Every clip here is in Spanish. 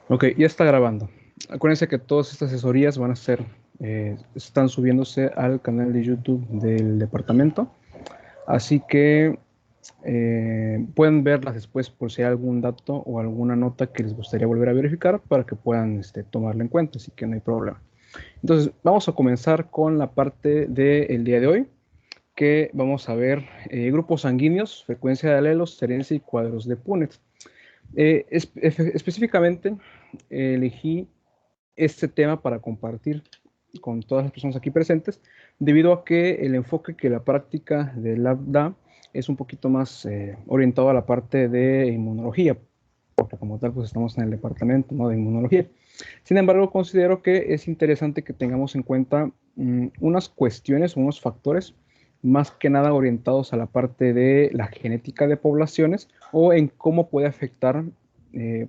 Ok, ya está grabando. Acuérdense que todas estas asesorías van a ser, están subiéndose al canal de YouTube del departamento. Así que pueden verlas después por si hay algún dato o alguna nota que les gustaría volver a verificar para que puedan tomarla en cuenta, así que no hay problema. Entonces, vamos a comenzar con la parte del día de hoy, que vamos a ver grupos sanguíneos, frecuencia de alelos, herencia y cuadros de Punnett. Específicamente, elegí este tema para compartir con todas las personas aquí presentes, debido a que el enfoque que la práctica de Lab da es un poquito más orientado a la parte de inmunología, porque como tal pues estamos en el departamento, ¿no?, de inmunología. Sin embargo, considero que es interesante que tengamos en cuenta unas cuestiones, unos factores más que nada orientados a la parte de la genética de poblaciones o en cómo puede afectar,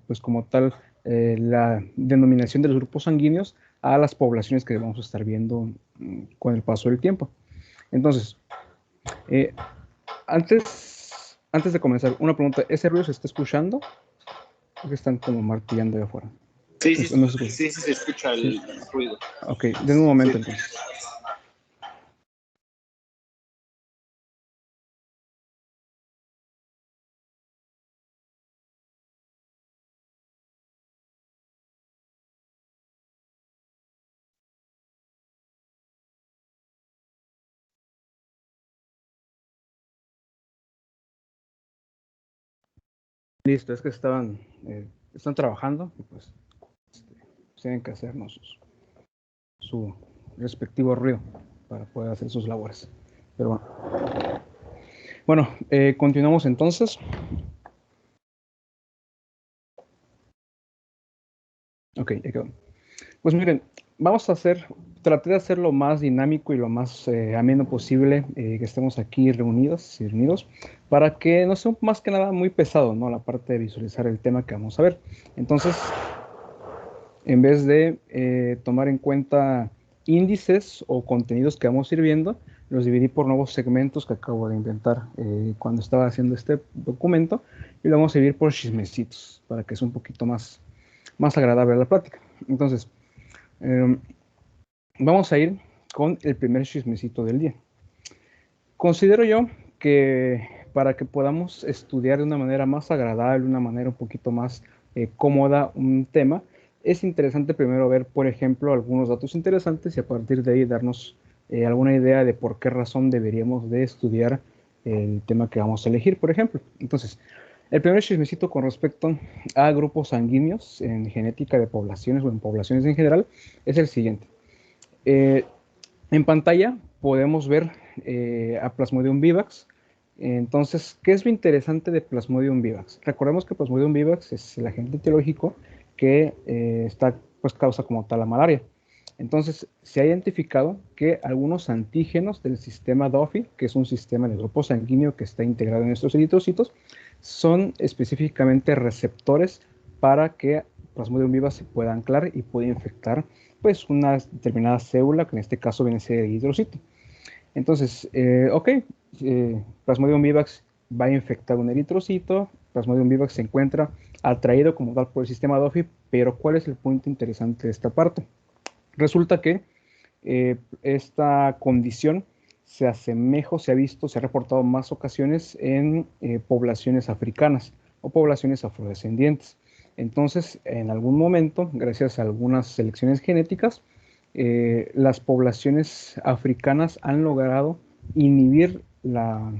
pues como tal, la denominación de los grupos sanguíneos a las poblaciones que vamos a estar viendo con el paso del tiempo. Entonces, eh, antes de comenzar, una pregunta, ¿ese ruido se está escuchando? Porque están como martillando de afuera. Sí, No se escucha. sí, se escucha Sí. el ruido. Ok, den un momento Sí. entonces. Listo, es que están trabajando y pues tienen que hacernos su respectivo ruido para poder hacer sus labores. Pero bueno, continuamos entonces. Ok, ya quedó. Pues miren, traté de hacer lo más dinámico y lo más ameno posible, que estemos aquí reunidos y reunidos, para que no sea más que nada muy pesado, ¿no?, la parte de visualizar el tema que vamos a ver. Entonces, en vez de tomar en cuenta índices o contenidos que vamos a ir viendo, los dividí por nuevos segmentos que acabo de inventar cuando estaba haciendo este documento, y lo vamos a dividir por chismecitos para que sea un poquito más agradable la plática. Entonces, eh, vamos a ir con el primer chismecito del día. Considero yo que para que podamos estudiar de una manera más agradable, una manera un poquito más cómoda un tema, es interesante primero ver, por ejemplo, algunos datos interesantes y a partir de ahí darnos alguna idea de por qué razón deberíamos de estudiar el tema que vamos a elegir, por ejemplo. Entonces, el primer chismecito con respecto a grupos sanguíneos en genética de poblaciones o en poblaciones en general es el siguiente. Eh, en pantalla podemos ver a Plasmodium vivax. Entonces, ¿qué es lo interesante de Plasmodium vivax? Recordemos que Plasmodium vivax es el agente etiológico que pues, causa como tal la malaria. Entonces, se ha identificado que algunos antígenos del sistema DOFI, que es un sistema de grupo sanguíneo que está integrado en estos eritrocitos, son específicamente receptores para que Plasmodium vivax se pueda anclar y pueda infectar pues una determinada célula, que en este caso viene a ser el eritrocito. Entonces, Plasmodium vivax va a infectar un eritrocito, Plasmodium vivax se encuentra atraído como tal por el sistema DOFI, pero ¿cuál es el punto interesante de esta parte? Resulta que esta condición se asemeja o se ha visto, se ha reportado más ocasiones en poblaciones africanas o poblaciones afrodescendientes. Entonces, en algún momento, gracias a algunas selecciones genéticas, las poblaciones africanas han logrado inhibir la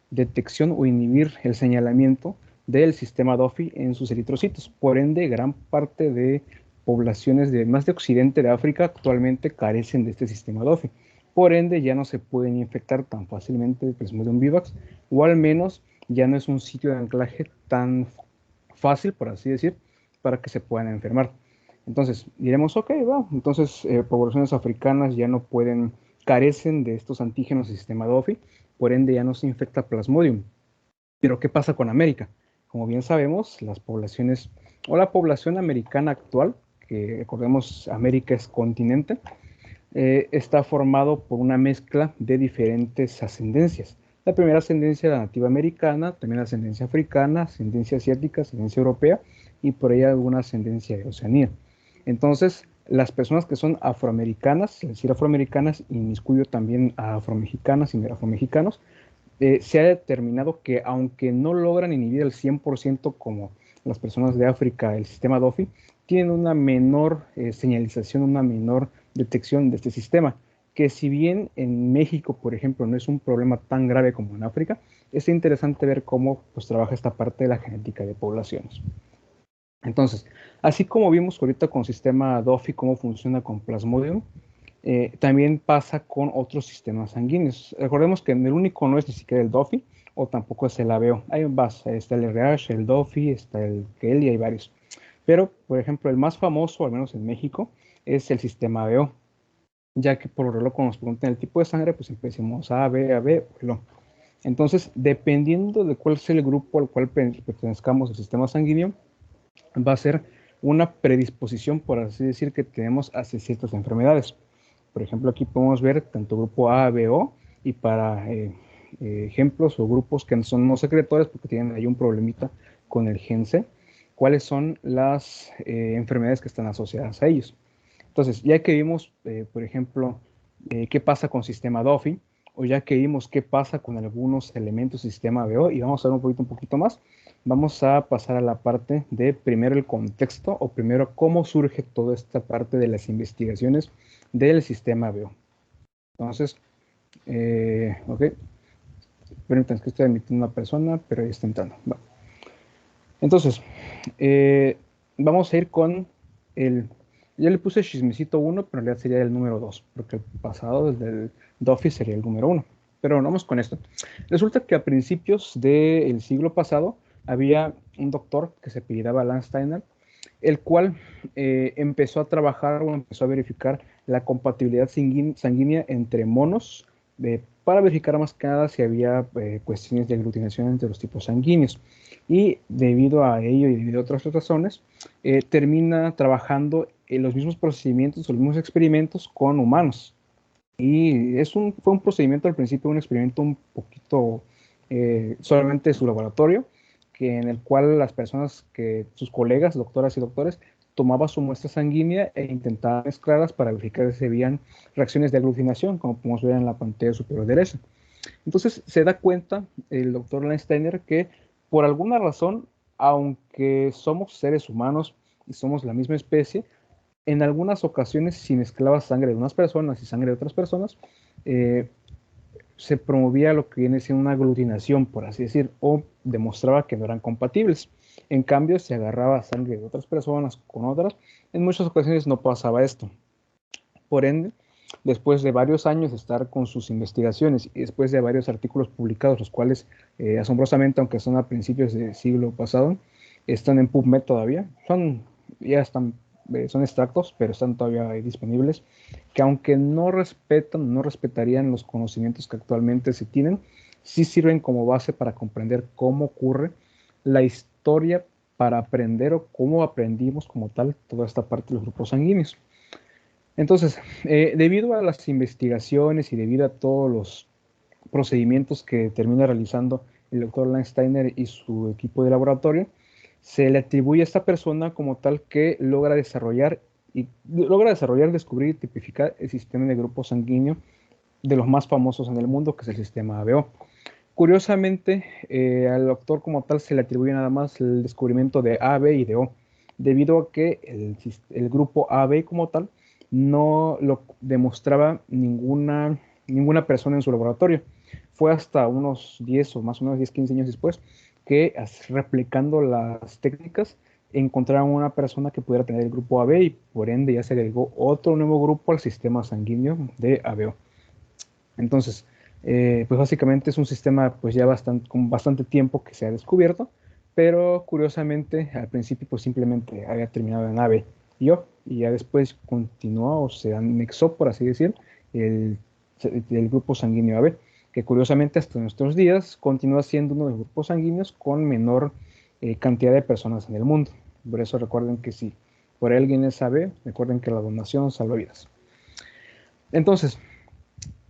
detección o inhibir el señalamiento del sistema DOFI en sus eritrocitos. Por ende, gran parte de poblaciones de más de occidente de África actualmente carecen de este sistema DOFI. Por ende, ya no se pueden infectar tan fácilmente de Plasmodium vivax, o al menos ya no es un sitio de anclaje tan fácil, por así decir, para que se puedan enfermar. Entonces, diremos, ok, va, entonces poblaciones africanas ya no pueden, carecen de estos antígenos del sistema DOFI, por ende ya no se infecta Plasmodium. Pero ¿qué pasa con América? Como bien sabemos, las poblaciones o la población americana actual, que recordemos América es continente, está formado por una mezcla de diferentes ascendencias. La primera ascendencia la nativa americana, también la ascendencia africana, ascendencia asiática, ascendencia europea y por ahí alguna ascendencia de Oceanía. Entonces, las personas que son afroamericanas, es decir, afroamericanas, inmiscuyo también a afromexicanas y afromexicanos, se ha determinado que aunque no logran inhibir el 100% como las personas de África, el sistema DOFI, tienen una menor señalización, una menor detección de este sistema, que si bien en México, por ejemplo, no es un problema tan grave como en África, es interesante ver cómo pues, trabaja esta parte de la genética de poblaciones. Entonces, así como vimos ahorita con el sistema DOFI, cómo funciona con Plasmodium, también pasa con otros sistemas sanguíneos. Recordemos que el único no es ni siquiera el DOFI o tampoco es el ABO. Hay más, está el RH, el DOFI, está el KELI, hay varios. Pero, por ejemplo, el más famoso, al menos en México, es el sistema ABO, ya que por lo regular cuando nos preguntan el tipo de sangre, pues siempre decimos AB, AB o O. Entonces, dependiendo de cuál sea el grupo al cual pertenezcamos al sistema sanguíneo, va a ser una predisposición, por así decir, que tenemos hacia ciertas enfermedades. Por ejemplo, aquí podemos ver tanto grupo A, B, O, y para ejemplos o grupos que son no secretores porque tienen ahí un problemita con el gen C, cuáles son las enfermedades que están asociadas a ellos. Entonces, ya que vimos, por ejemplo, qué pasa con sistema DOFI, o ya que vimos qué pasa con algunos elementos del sistema BO, y vamos a ver un poquito más, vamos a pasar a la parte de primero el contexto, o primero cómo surge toda esta parte de las investigaciones del sistema BO. Entonces, ok, permítanme que estoy admitiendo una persona, pero ahí está entrando. Bueno. Entonces, vamos a ir con el... Ya le puse chismecito 1, pero en realidad sería el número 2, porque el pasado desde el Duffy sería el número 1. Pero bueno, vamos con esto. Resulta que a principios del siglo pasado había un doctor que se apellidaba Landsteiner, el cual empezó a trabajar o empezó a verificar la compatibilidad sanguínea entre monos para verificar más que nada si había cuestiones de aglutinación entre los tipos sanguíneos. Y debido a ello y debido a otras razones, termina trabajando en los mismos procedimientos, los mismos experimentos con humanos. Y fue un procedimiento al principio, un experimento un poquito solamente de su laboratorio, en el cual las personas sus colegas, doctoras y doctores, tomaban su muestra sanguínea e intentaban mezclarlas para verificar si habían reacciones de aglutinación, como podemos ver en la pantalla superior derecha. Entonces se da cuenta el doctor Landsteiner que por alguna razón, aunque somos seres humanos y somos la misma especie, en algunas ocasiones si mezclaba sangre de unas personas y sangre de otras personas, se promovía lo que viene siendo una aglutinación, por así decir, o demostraba que no eran compatibles. En cambio, si agarraba sangre de otras personas con otras, en muchas ocasiones no pasaba esto. Por ende, después de varios años de estar con sus investigaciones y después de varios artículos publicados, los cuales asombrosamente, aunque son a principios del siglo pasado, están en PubMed todavía, ya están, son extractos, pero están todavía disponibles, que aunque no respetan, no respetarían los conocimientos que actualmente se tienen, sí sirven como base para comprender cómo ocurre la historia para aprender o cómo aprendimos como tal toda esta parte de los grupos sanguíneos. Entonces, debido a las investigaciones y debido a todos los procedimientos que termina realizando el doctor Landsteiner y su equipo de laboratorio, se le atribuye a esta persona como tal que logra desarrollar, descubrir y tipificar el sistema de grupo sanguíneo de los más famosos en el mundo, que es el sistema ABO. Curiosamente, al doctor como tal se le atribuye nada más el descubrimiento de A, B y de O, debido a que el grupo AB como tal no lo demostraba ninguna persona en su laboratorio. Fue hasta unos 10 o más o menos 10, 15 años después que replicando las técnicas encontraron una persona que pudiera tener el grupo AB y por ende ya se agregó otro nuevo grupo al sistema sanguíneo de ABO. Entonces, pues básicamente es un sistema pues ya con bastante tiempo que se ha descubierto, pero curiosamente al principio pues simplemente había terminado en AB y O, y ya después continuó o se anexó, por así decir, el, el grupo sanguíneo AB, que curiosamente hasta nuestros días continúa siendo uno de los grupos sanguíneos con menor cantidad de personas en el mundo. Por eso recuerden que si por alguien es AB, recuerden que la donación salva vidas. Entonces,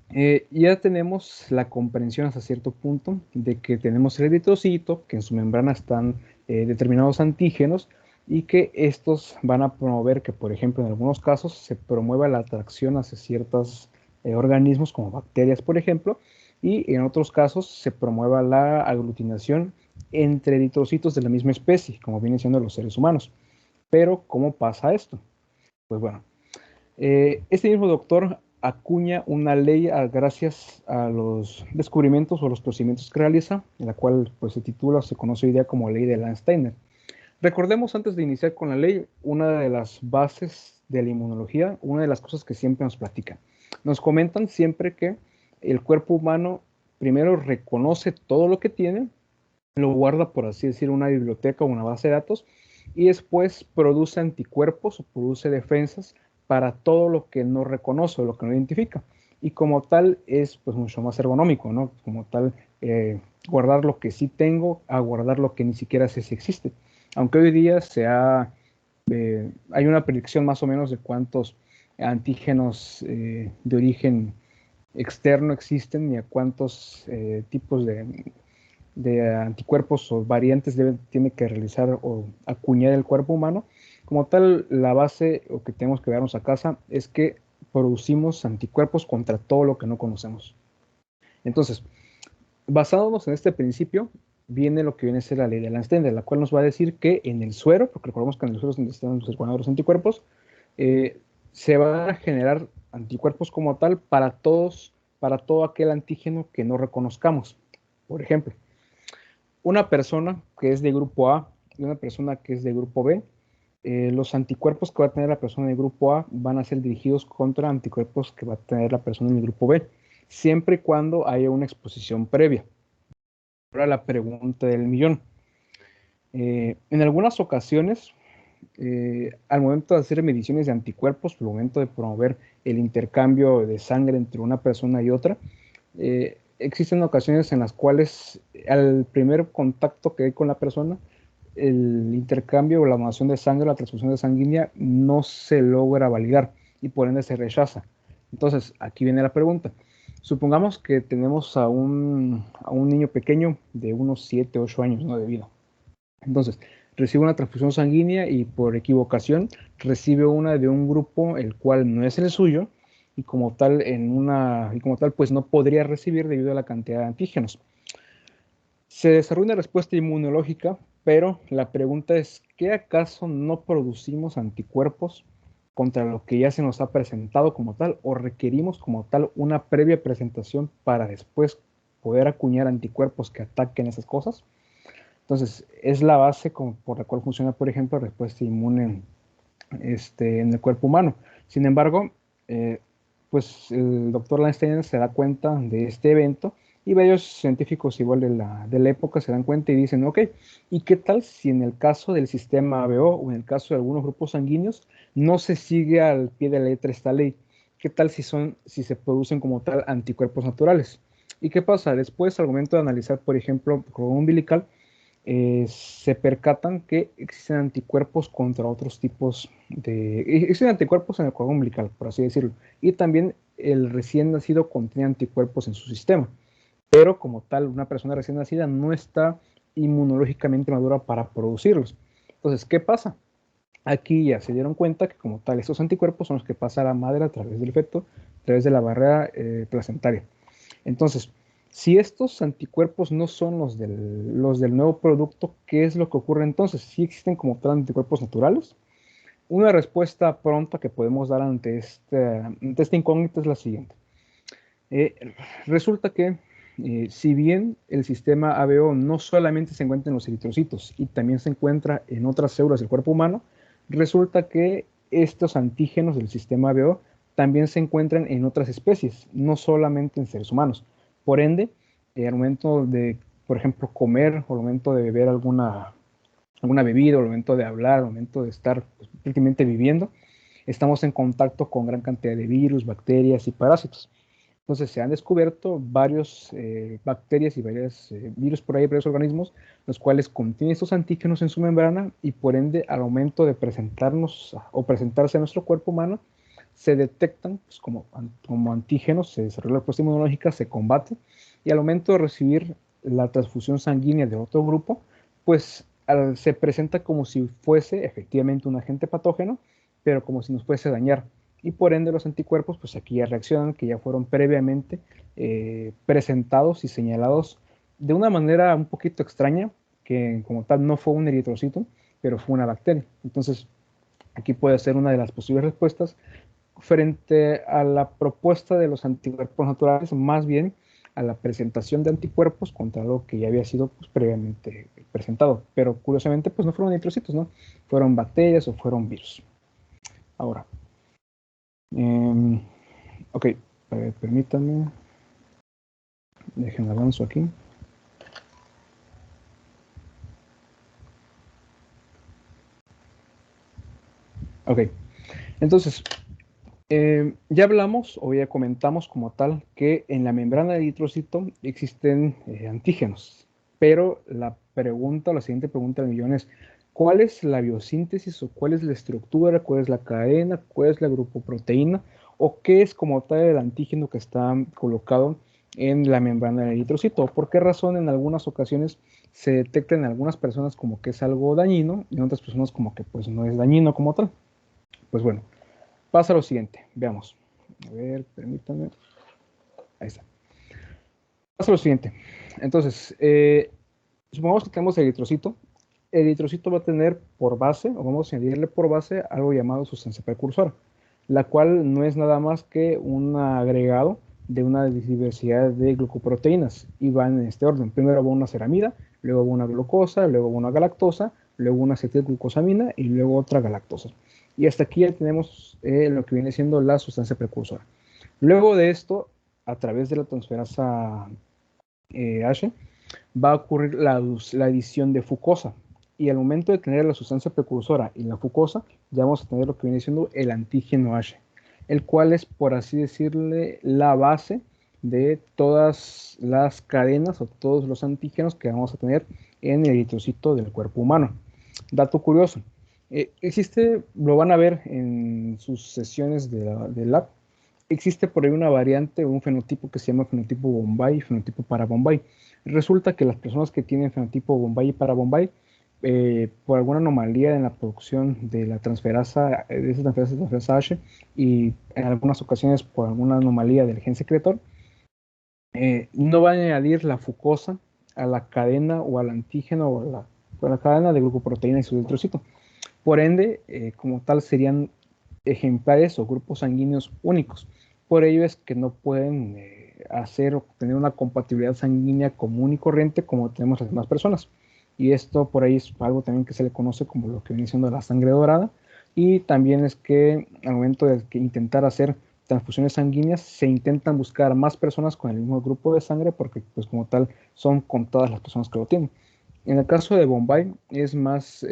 Ya tenemos la comprensión hasta cierto punto de que tenemos el eritrocito, que en su membrana están determinados antígenos y que estos van a promover que, por ejemplo, en algunos casos se promueva la atracción hacia ciertos organismos como bacterias, por ejemplo, y en otros casos se promueva la aglutinación entre eritrocitos de la misma especie, como vienen siendo los seres humanos. Pero, ¿cómo pasa esto? Pues bueno, este mismo doctor acuña una ley gracias a los descubrimientos o los procedimientos que realiza, en la cual pues, se titula o se conoce hoy día como ley de Landsteiner. Recordemos antes de iniciar con la ley, una de las bases de la inmunología, una de las cosas que siempre nos platican. Nos comentan siempre que el cuerpo humano primero reconoce todo lo que tiene, lo guarda, por así decir, una biblioteca o una base de datos, y después produce anticuerpos o produce defensas para todo lo que no reconoce o lo que no identifica. Y como tal es pues mucho más ergonómico, ¿no? Como tal, guardar lo que sí tengo a guardar lo que ni siquiera sé si existe. Aunque hoy día hay una predicción más o menos de cuántos antígenos de origen externo existen y a cuántos tipos de anticuerpos o variantes tiene que realizar o acuñar el cuerpo humano. Como tal, la base o que tenemos que darnos a casa es que producimos anticuerpos contra todo lo que no conocemos. Entonces, basándonos en este principio, viene lo que viene a ser la ley de Landsteiner, la cual nos va a decir que en el suero, porque recordemos que en el suero es donde están los anticuerpos, se van a generar anticuerpos como tal para todo aquel antígeno que no reconozcamos. Por ejemplo, una persona que es de grupo A y una persona que es de grupo B, los anticuerpos que va a tener la persona de grupo A van a ser dirigidos contra anticuerpos que va a tener la persona del grupo B, siempre y cuando haya una exposición previa. Ahora la pregunta del millón. En algunas ocasiones, al momento de hacer mediciones de anticuerpos, al momento de promover el intercambio de sangre entre una persona y otra, existen ocasiones en las cuales al primer contacto que hay con la persona, el intercambio o la donación de sangre, la transfusión de sanguínea no se logra validar y por ende se rechaza. Entonces, aquí viene la pregunta. Supongamos que tenemos a un niño pequeño de unos 7, 8 años, ¿no?, de vida. Entonces, recibe una transfusión sanguínea y por equivocación recibe una de un grupo el cual no es el suyo y como tal, pues no podría recibir debido a la cantidad de antígenos. Se desarrolla una respuesta inmunológica, pero la pregunta es, ¿qué acaso no producimos anticuerpos contra lo que ya se nos ha presentado como tal o requerimos como tal una previa presentación para después poder acuñar anticuerpos que ataquen esas cosas? Entonces, es la base por la cual funciona, por ejemplo, la respuesta inmune en el cuerpo humano. Sin embargo, pues el doctor Landsteiner se da cuenta de este evento y varios científicos igual de la época se dan cuenta y dicen, ok, ¿y qué tal si en el caso del sistema ABO o en el caso de algunos grupos sanguíneos no se sigue al pie de la letra esta ley? ¿Qué tal si se producen como tal anticuerpos naturales? ¿Y qué pasa? Después, al momento de analizar, por ejemplo, cordón umbilical, se percatan que existen anticuerpos contra otros tipos existen anticuerpos en el cordón umbilical, por así decirlo, y también el recién nacido contiene anticuerpos en su sistema, pero como tal, una persona recién nacida no está inmunológicamente madura para producirlos. Entonces, ¿qué pasa? Aquí ya se dieron cuenta que como tal, estos anticuerpos son los que pasa a la madre a través del feto, a través de la barrera placentaria. Entonces, si estos anticuerpos no son los del nuevo producto, ¿qué es lo que ocurre entonces? ¿Sí existen como tal anticuerpos naturales? Una respuesta pronta que podemos dar ante esta incógnita es la siguiente. Eh, Resulta que si bien el sistema ABO no solamente se encuentra en los eritrocitos y también se encuentra en otras células del cuerpo humano, resulta que estos antígenos del sistema ABO también se encuentran en otras especies, no solamente en seres humanos. Por ende, al momento de, por ejemplo, comer o al momento de beber alguna bebida, al momento de hablar, al momento de estar pues, prácticamente viviendo, estamos en contacto con gran cantidad de virus, bacterias y parásitos. Entonces se han descubierto varios bacterias y varios virus por ahí, varios organismos, los cuales contienen estos antígenos en su membrana y por ende al momento de presentarnos o presentarse a nuestro cuerpo humano, se detectan pues, como antígenos, se desarrolla la respuesta inmunológica, se combate, y al momento de recibir la transfusión sanguínea de otro grupo, pues se presenta como si fuese efectivamente un agente patógeno, pero como si nos fuese a dañar. Y por ende los anticuerpos, pues aquí ya reaccionan, que ya fueron previamente presentados y señalados de una manera un poquito extraña, que como tal no fue un eritrocito, pero fue una bacteria. Entonces, aquí puede ser una de las posibles respuestas frente a la propuesta de los anticuerpos naturales, más bien a la presentación de anticuerpos contra algo que ya había sido pues, previamente presentado. Pero curiosamente, pues no fueron eritrocitos, ¿no? Fueron bacterias o fueron virus. Ahora, ok, permítanme, déjenme avanzo aquí. Ok, entonces, ya hablamos o ya comentamos como tal que en la membrana del eritrocito existen antígenos, pero la pregunta, la siguiente pregunta del millón es, ¿cuál es la biosíntesis o cuál es la estructura, cuál es la cadena, cuál es la grupoproteína o qué es como tal el antígeno que está colocado en la membrana del eritrocito? ¿Por qué razón en algunas ocasiones se detecta en algunas personas como que es algo dañino y en otras personas como que pues no es dañino como tal? Pues bueno, pasa lo siguiente, veamos. A ver, permítanme. Ahí está. Pasa lo siguiente. Entonces, supongamos que tenemos el eritrocito. El eritrocito va a tener por base, o vamos a añadirle por base, algo llamado sustancia precursora, la cual no es nada más que un agregado de una diversidad de glucoproteínas y van en este orden. Primero va una ceramida, luego va una glucosa, luego va una galactosa, luego una acetilglucosamina y luego otra galactosa. Y hasta aquí ya tenemos lo que viene siendo la sustancia precursora. Luego de esto, a través de la transferasa H, va a ocurrir la adición de fucosa. Y al momento de tener la sustancia precursora y la fucosa, ya vamos a tener lo que viene siendo el antígeno H, el cual es, por así decirle, la base de todas las cadenas o todos los antígenos que vamos a tener en el eritrocito del cuerpo humano. Dato curioso, existe, lo van a ver en sus sesiones de lab, existe por ahí una variante, un fenotipo que se llama fenotipo Bombay y fenotipo para Bombay. Resulta que las personas que tienen fenotipo Bombay y para Bombay, por alguna anomalía en la producción de la transferasa, de esa transferasa H, y en algunas ocasiones por alguna anomalía del gen secretor, no va a añadir la fucosa a la cadena o al antígeno o a la cadena de glucoproteína y su eritrocito. Por ende, como tal, serían ejemplares o grupos sanguíneos únicos. Por ello es que no pueden hacer o tener una compatibilidad sanguínea común y corriente como tenemos las demás personas. Y esto por ahí es algo también que se le conoce como lo que viene siendo la sangre dorada. Y también es que al momento de intentar hacer transfusiones sanguíneas, se intentan buscar más personas con el mismo grupo de sangre porque pues como tal son contadas las personas que lo tienen. En el caso de Bombay es más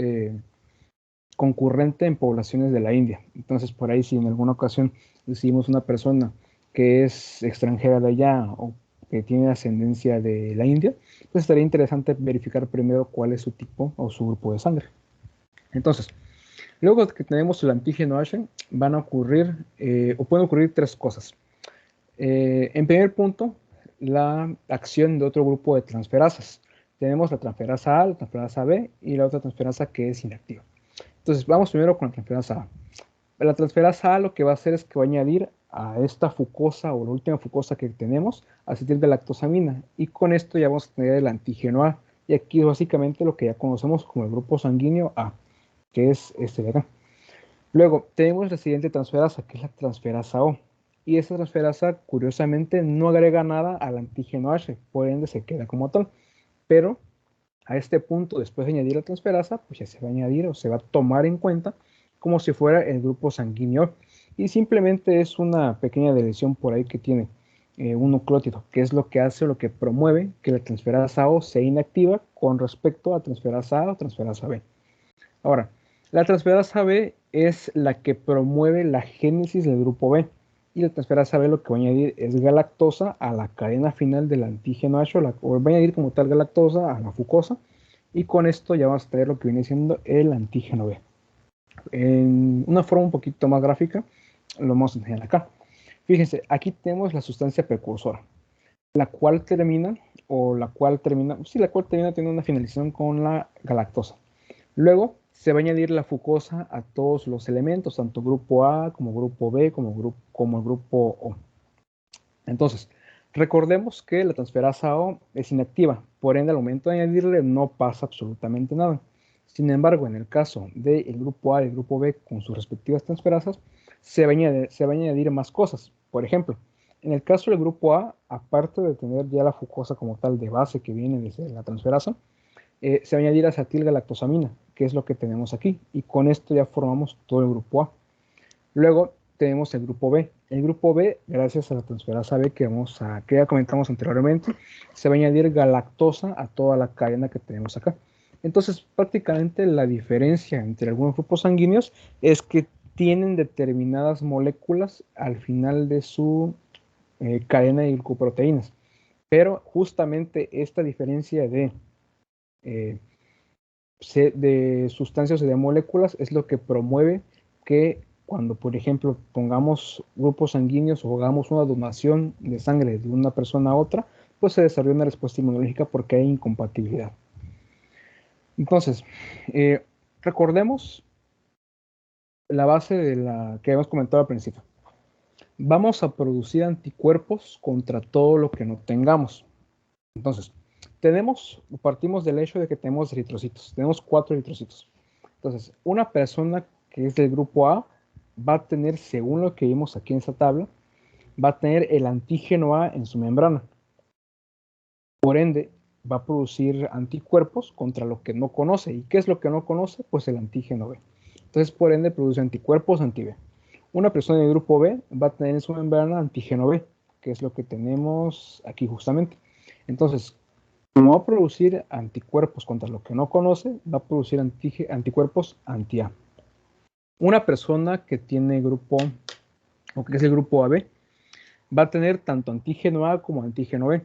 concurrente en poblaciones de la India. Entonces, por ahí, si en alguna ocasión recibimos una persona que es extranjera de allá o que tiene ascendencia de la India, pues estaría interesante verificar primero cuál es su tipo o su grupo de sangre. Entonces, luego de que tenemos el antígeno H, van a ocurrir o pueden ocurrir tres cosas. En primer punto, la acción de otro grupo de transferasas. Tenemos la transferasa A, la transferasa B y la otra transferasa que es inactiva. Entonces, vamos primero con la transferasa A. La transferasa A lo que va a hacer es que va a añadir a esta fucosa o la última fucosa que tenemos acetil de lactosamina y con esto ya vamos a tener el antígeno A. Y aquí es básicamente lo que ya conocemos como el grupo sanguíneo A, que es este de acá. Luego tenemos la siguiente transferasa, que es la transferasa O. Y esta transferasa, curiosamente, no agrega nada al antígeno H, por ende se queda como tal. Pero a este punto, después de añadir la transferasa, pues ya se va a añadir o se va a tomar en cuenta como si fuera el grupo sanguíneo. Y simplemente es una pequeña deleción por ahí que tiene un nucleótido, que es lo que hace, lo que promueve que la transferasa O sea inactiva con respecto a transferasa A o transferasa B. Ahora, la transferasa B es la que promueve la génesis del grupo B. Y la transferasa B lo que va a añadir es galactosa a la cadena final del antígeno H, o va a añadir como tal galactosa a la fucosa. Y con esto ya vamos a tener lo que viene siendo el antígeno B. En una forma un poquito más gráfica, Lo vamos a enseñar acá. Fíjense, aquí tenemos la sustancia precursora, la cual termina teniendo una finalización con la galactosa. Luego se va a añadir la fucosa a todos los elementos, tanto grupo A como grupo B como el grupo O. Entonces, recordemos que la transferasa O es inactiva, por ende al momento de añadirle no pasa absolutamente nada. Sin embargo, en el caso del grupo A y el grupo B con sus respectivas transferasas, se va a añadir más cosas. Por ejemplo, en el caso del grupo A, aparte de tener ya la fucosa como tal de base que viene desde la transferasa, se va a añadir acetilgalactosamina, que es lo que tenemos aquí, y con esto ya formamos todo el grupo A. Luego tenemos el grupo B. El grupo B, gracias a la transferasa B que ya comentamos anteriormente, se va a añadir galactosa a toda la cadena que tenemos acá. Entonces, prácticamente la diferencia entre algunos grupos sanguíneos es que tienen determinadas moléculas al final de su cadena de glucoproteínas. Pero justamente esta diferencia eh, de sustancias o de moléculas es lo que promueve que cuando, por ejemplo, pongamos grupos sanguíneos o hagamos una donación de sangre de una persona a otra, pues se desarrolla una respuesta inmunológica porque hay incompatibilidad. Entonces, recordemos la base de la que hemos comentado al principio. Vamos a producir anticuerpos contra todo lo que no tengamos. Entonces, partimos del hecho de que tenemos eritrocitos. Tenemos 4 eritrocitos. Entonces, una persona que es del grupo A va a tener, según lo que vimos aquí en esta tabla, va a tener el antígeno A en su membrana. Por ende, va a producir anticuerpos contra lo que no conoce. ¿Y qué es lo que no conoce? Pues el antígeno B. Entonces, por ende, produce anticuerpos anti-B. Una persona del grupo B va a tener en su membrana antígeno B, que es lo que tenemos aquí justamente. Entonces, como va a producir anticuerpos contra lo que no conoce, va a producir anticuerpos anti-A. Una persona que tiene grupo, o que es el grupo AB, va a tener tanto antígeno A como antígeno B.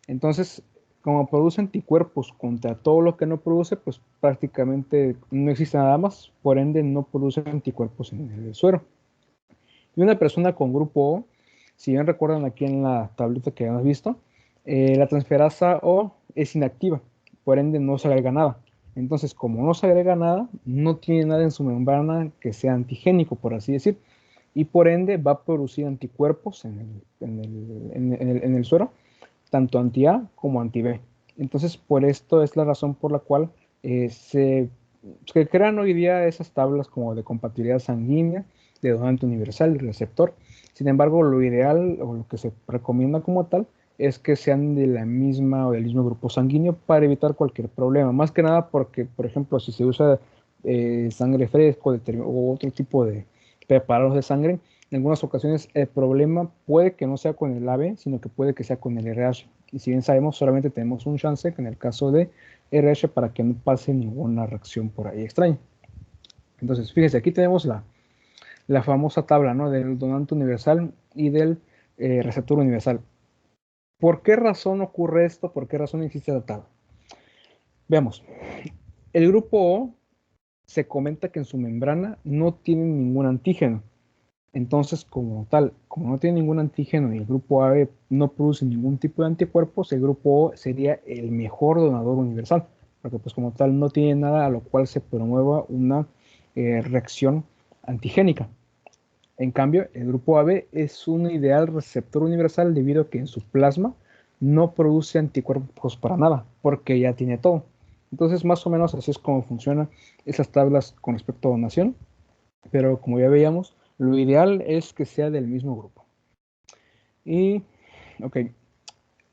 Entonces, como produce anticuerpos contra todo lo que no produce, pues prácticamente no existe nada más, por ende no produce anticuerpos en el suero. Y una persona con grupo O, si bien recuerdan aquí en la tablita que hemos visto, la transferasa O es inactiva, por ende no se agrega nada. Entonces, como no se agrega nada, no tiene nada en su membrana que sea antigénico, por así decir, y por ende va a producir anticuerpos en el suero, tanto anti-A como anti-B. Entonces, por esto es la razón por la cual se crean hoy día esas tablas como de compatibilidad sanguínea, de donante universal y receptor. Sin embargo, lo ideal o lo que se recomienda como tal es que sean de la misma o del mismo grupo sanguíneo para evitar cualquier problema. Más que nada porque, por ejemplo, si se usa sangre fresco o otro tipo de preparados de sangre, en algunas ocasiones el problema puede que no sea con el AB, sino que puede que sea con el RH. Y si bien sabemos, solamente tenemos un chance en el caso de RH para que no pase ninguna reacción por ahí extraña. Entonces, fíjense, aquí tenemos la famosa tabla, ¿no?, del donante universal y del receptor universal. ¿Por qué razón ocurre esto? ¿Por qué razón existe la tabla? Veamos. El grupo O se comenta que en su membrana no tiene ningún antígeno. Entonces, como tal, como no tiene ningún antígeno y el grupo AB no produce ningún tipo de anticuerpos, el grupo O sería el mejor donador universal, porque pues como tal no tiene nada a lo cual se promueva una reacción antigénica. En cambio, el grupo AB es un ideal receptor universal debido a que en su plasma no produce anticuerpos para nada, porque ya tiene todo. Entonces, más o menos así es como funcionan esas tablas con respecto a donación, pero como ya veíamos, lo ideal es que sea del mismo grupo. Y, ok,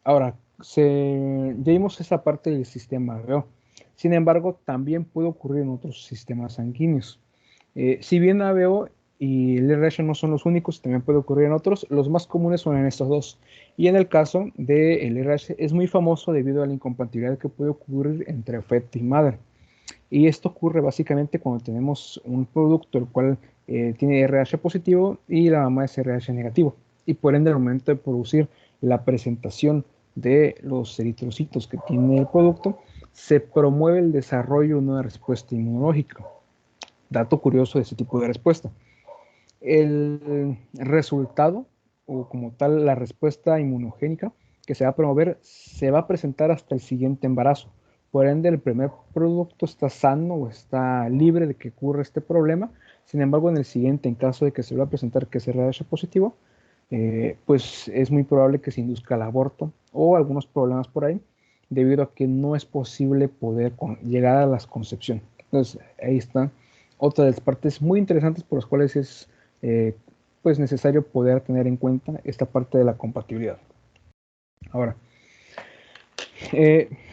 ahora, ya vimos esa parte del sistema ABO. Sin embargo, también puede ocurrir en otros sistemas sanguíneos. Si bien ABO y el RH no son los únicos, también puede ocurrir en otros. Los más comunes son en estos dos. Y en el caso del RH es muy famoso debido a la incompatibilidad que puede ocurrir entre feto y madre. Y esto ocurre básicamente cuando tenemos un producto el cual tiene RH positivo y la mamá es RH negativo. Y por ende, al momento de producir la presentación de los eritrocitos que tiene el producto, se promueve el desarrollo de una respuesta inmunológica. Dato curioso de este tipo de respuesta. el resultado o como tal la respuesta inmunogénica que se va a promover se va a presentar hasta el siguiente embarazo. Por ende, el primer producto está sano o está libre de que ocurra este problema. Sin embargo, en el siguiente, en caso de que se vuelva a presentar que sea RH positivo, pues es muy probable que se induzca el aborto o algunos problemas por ahí, debido a que no es posible poder llegar a la concepción. Entonces, ahí está otra de las partes muy interesantes por las cuales es eh, pues necesario poder tener en cuenta esta parte de la compatibilidad. Ahora,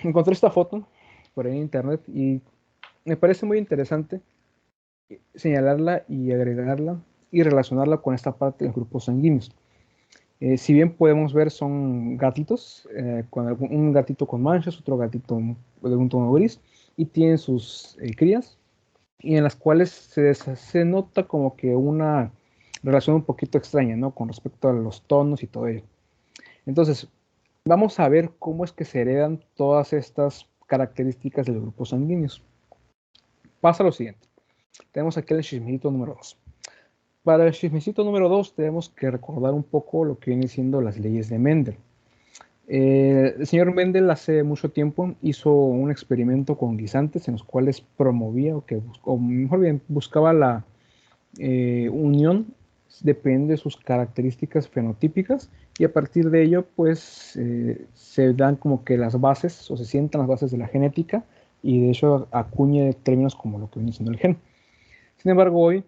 encontré esta foto por ahí en internet y me parece muy interesante señalarla y agregarla y relacionarla con esta parte de los grupos sanguíneos. Si bien podemos ver son gatitos, con un gatito con manchas, otro gatito de un tono gris, y tienen sus crías, y en las cuales se nota como que una relación un poquito extraña, ¿no? Con respecto a los tonos y todo ello. Entonces, vamos a ver cómo es que se heredan todas estas características de los grupos sanguíneos. Pasa lo siguiente. Tenemos aquí el chismecito número 2. Para el chismecito número 2 tenemos que recordar un poco lo que vienen siendo las leyes de Mendel. El señor Mendel hace mucho tiempo hizo un experimento con guisantes en los cuales promovía o mejor bien, buscaba la unión, depende de sus características fenotípicas, y a partir de ello pues se dan como que las bases o se sientan las bases de la genética, y de hecho acuñe términos como lo que viene siendo el gen. Sin embargo, hoy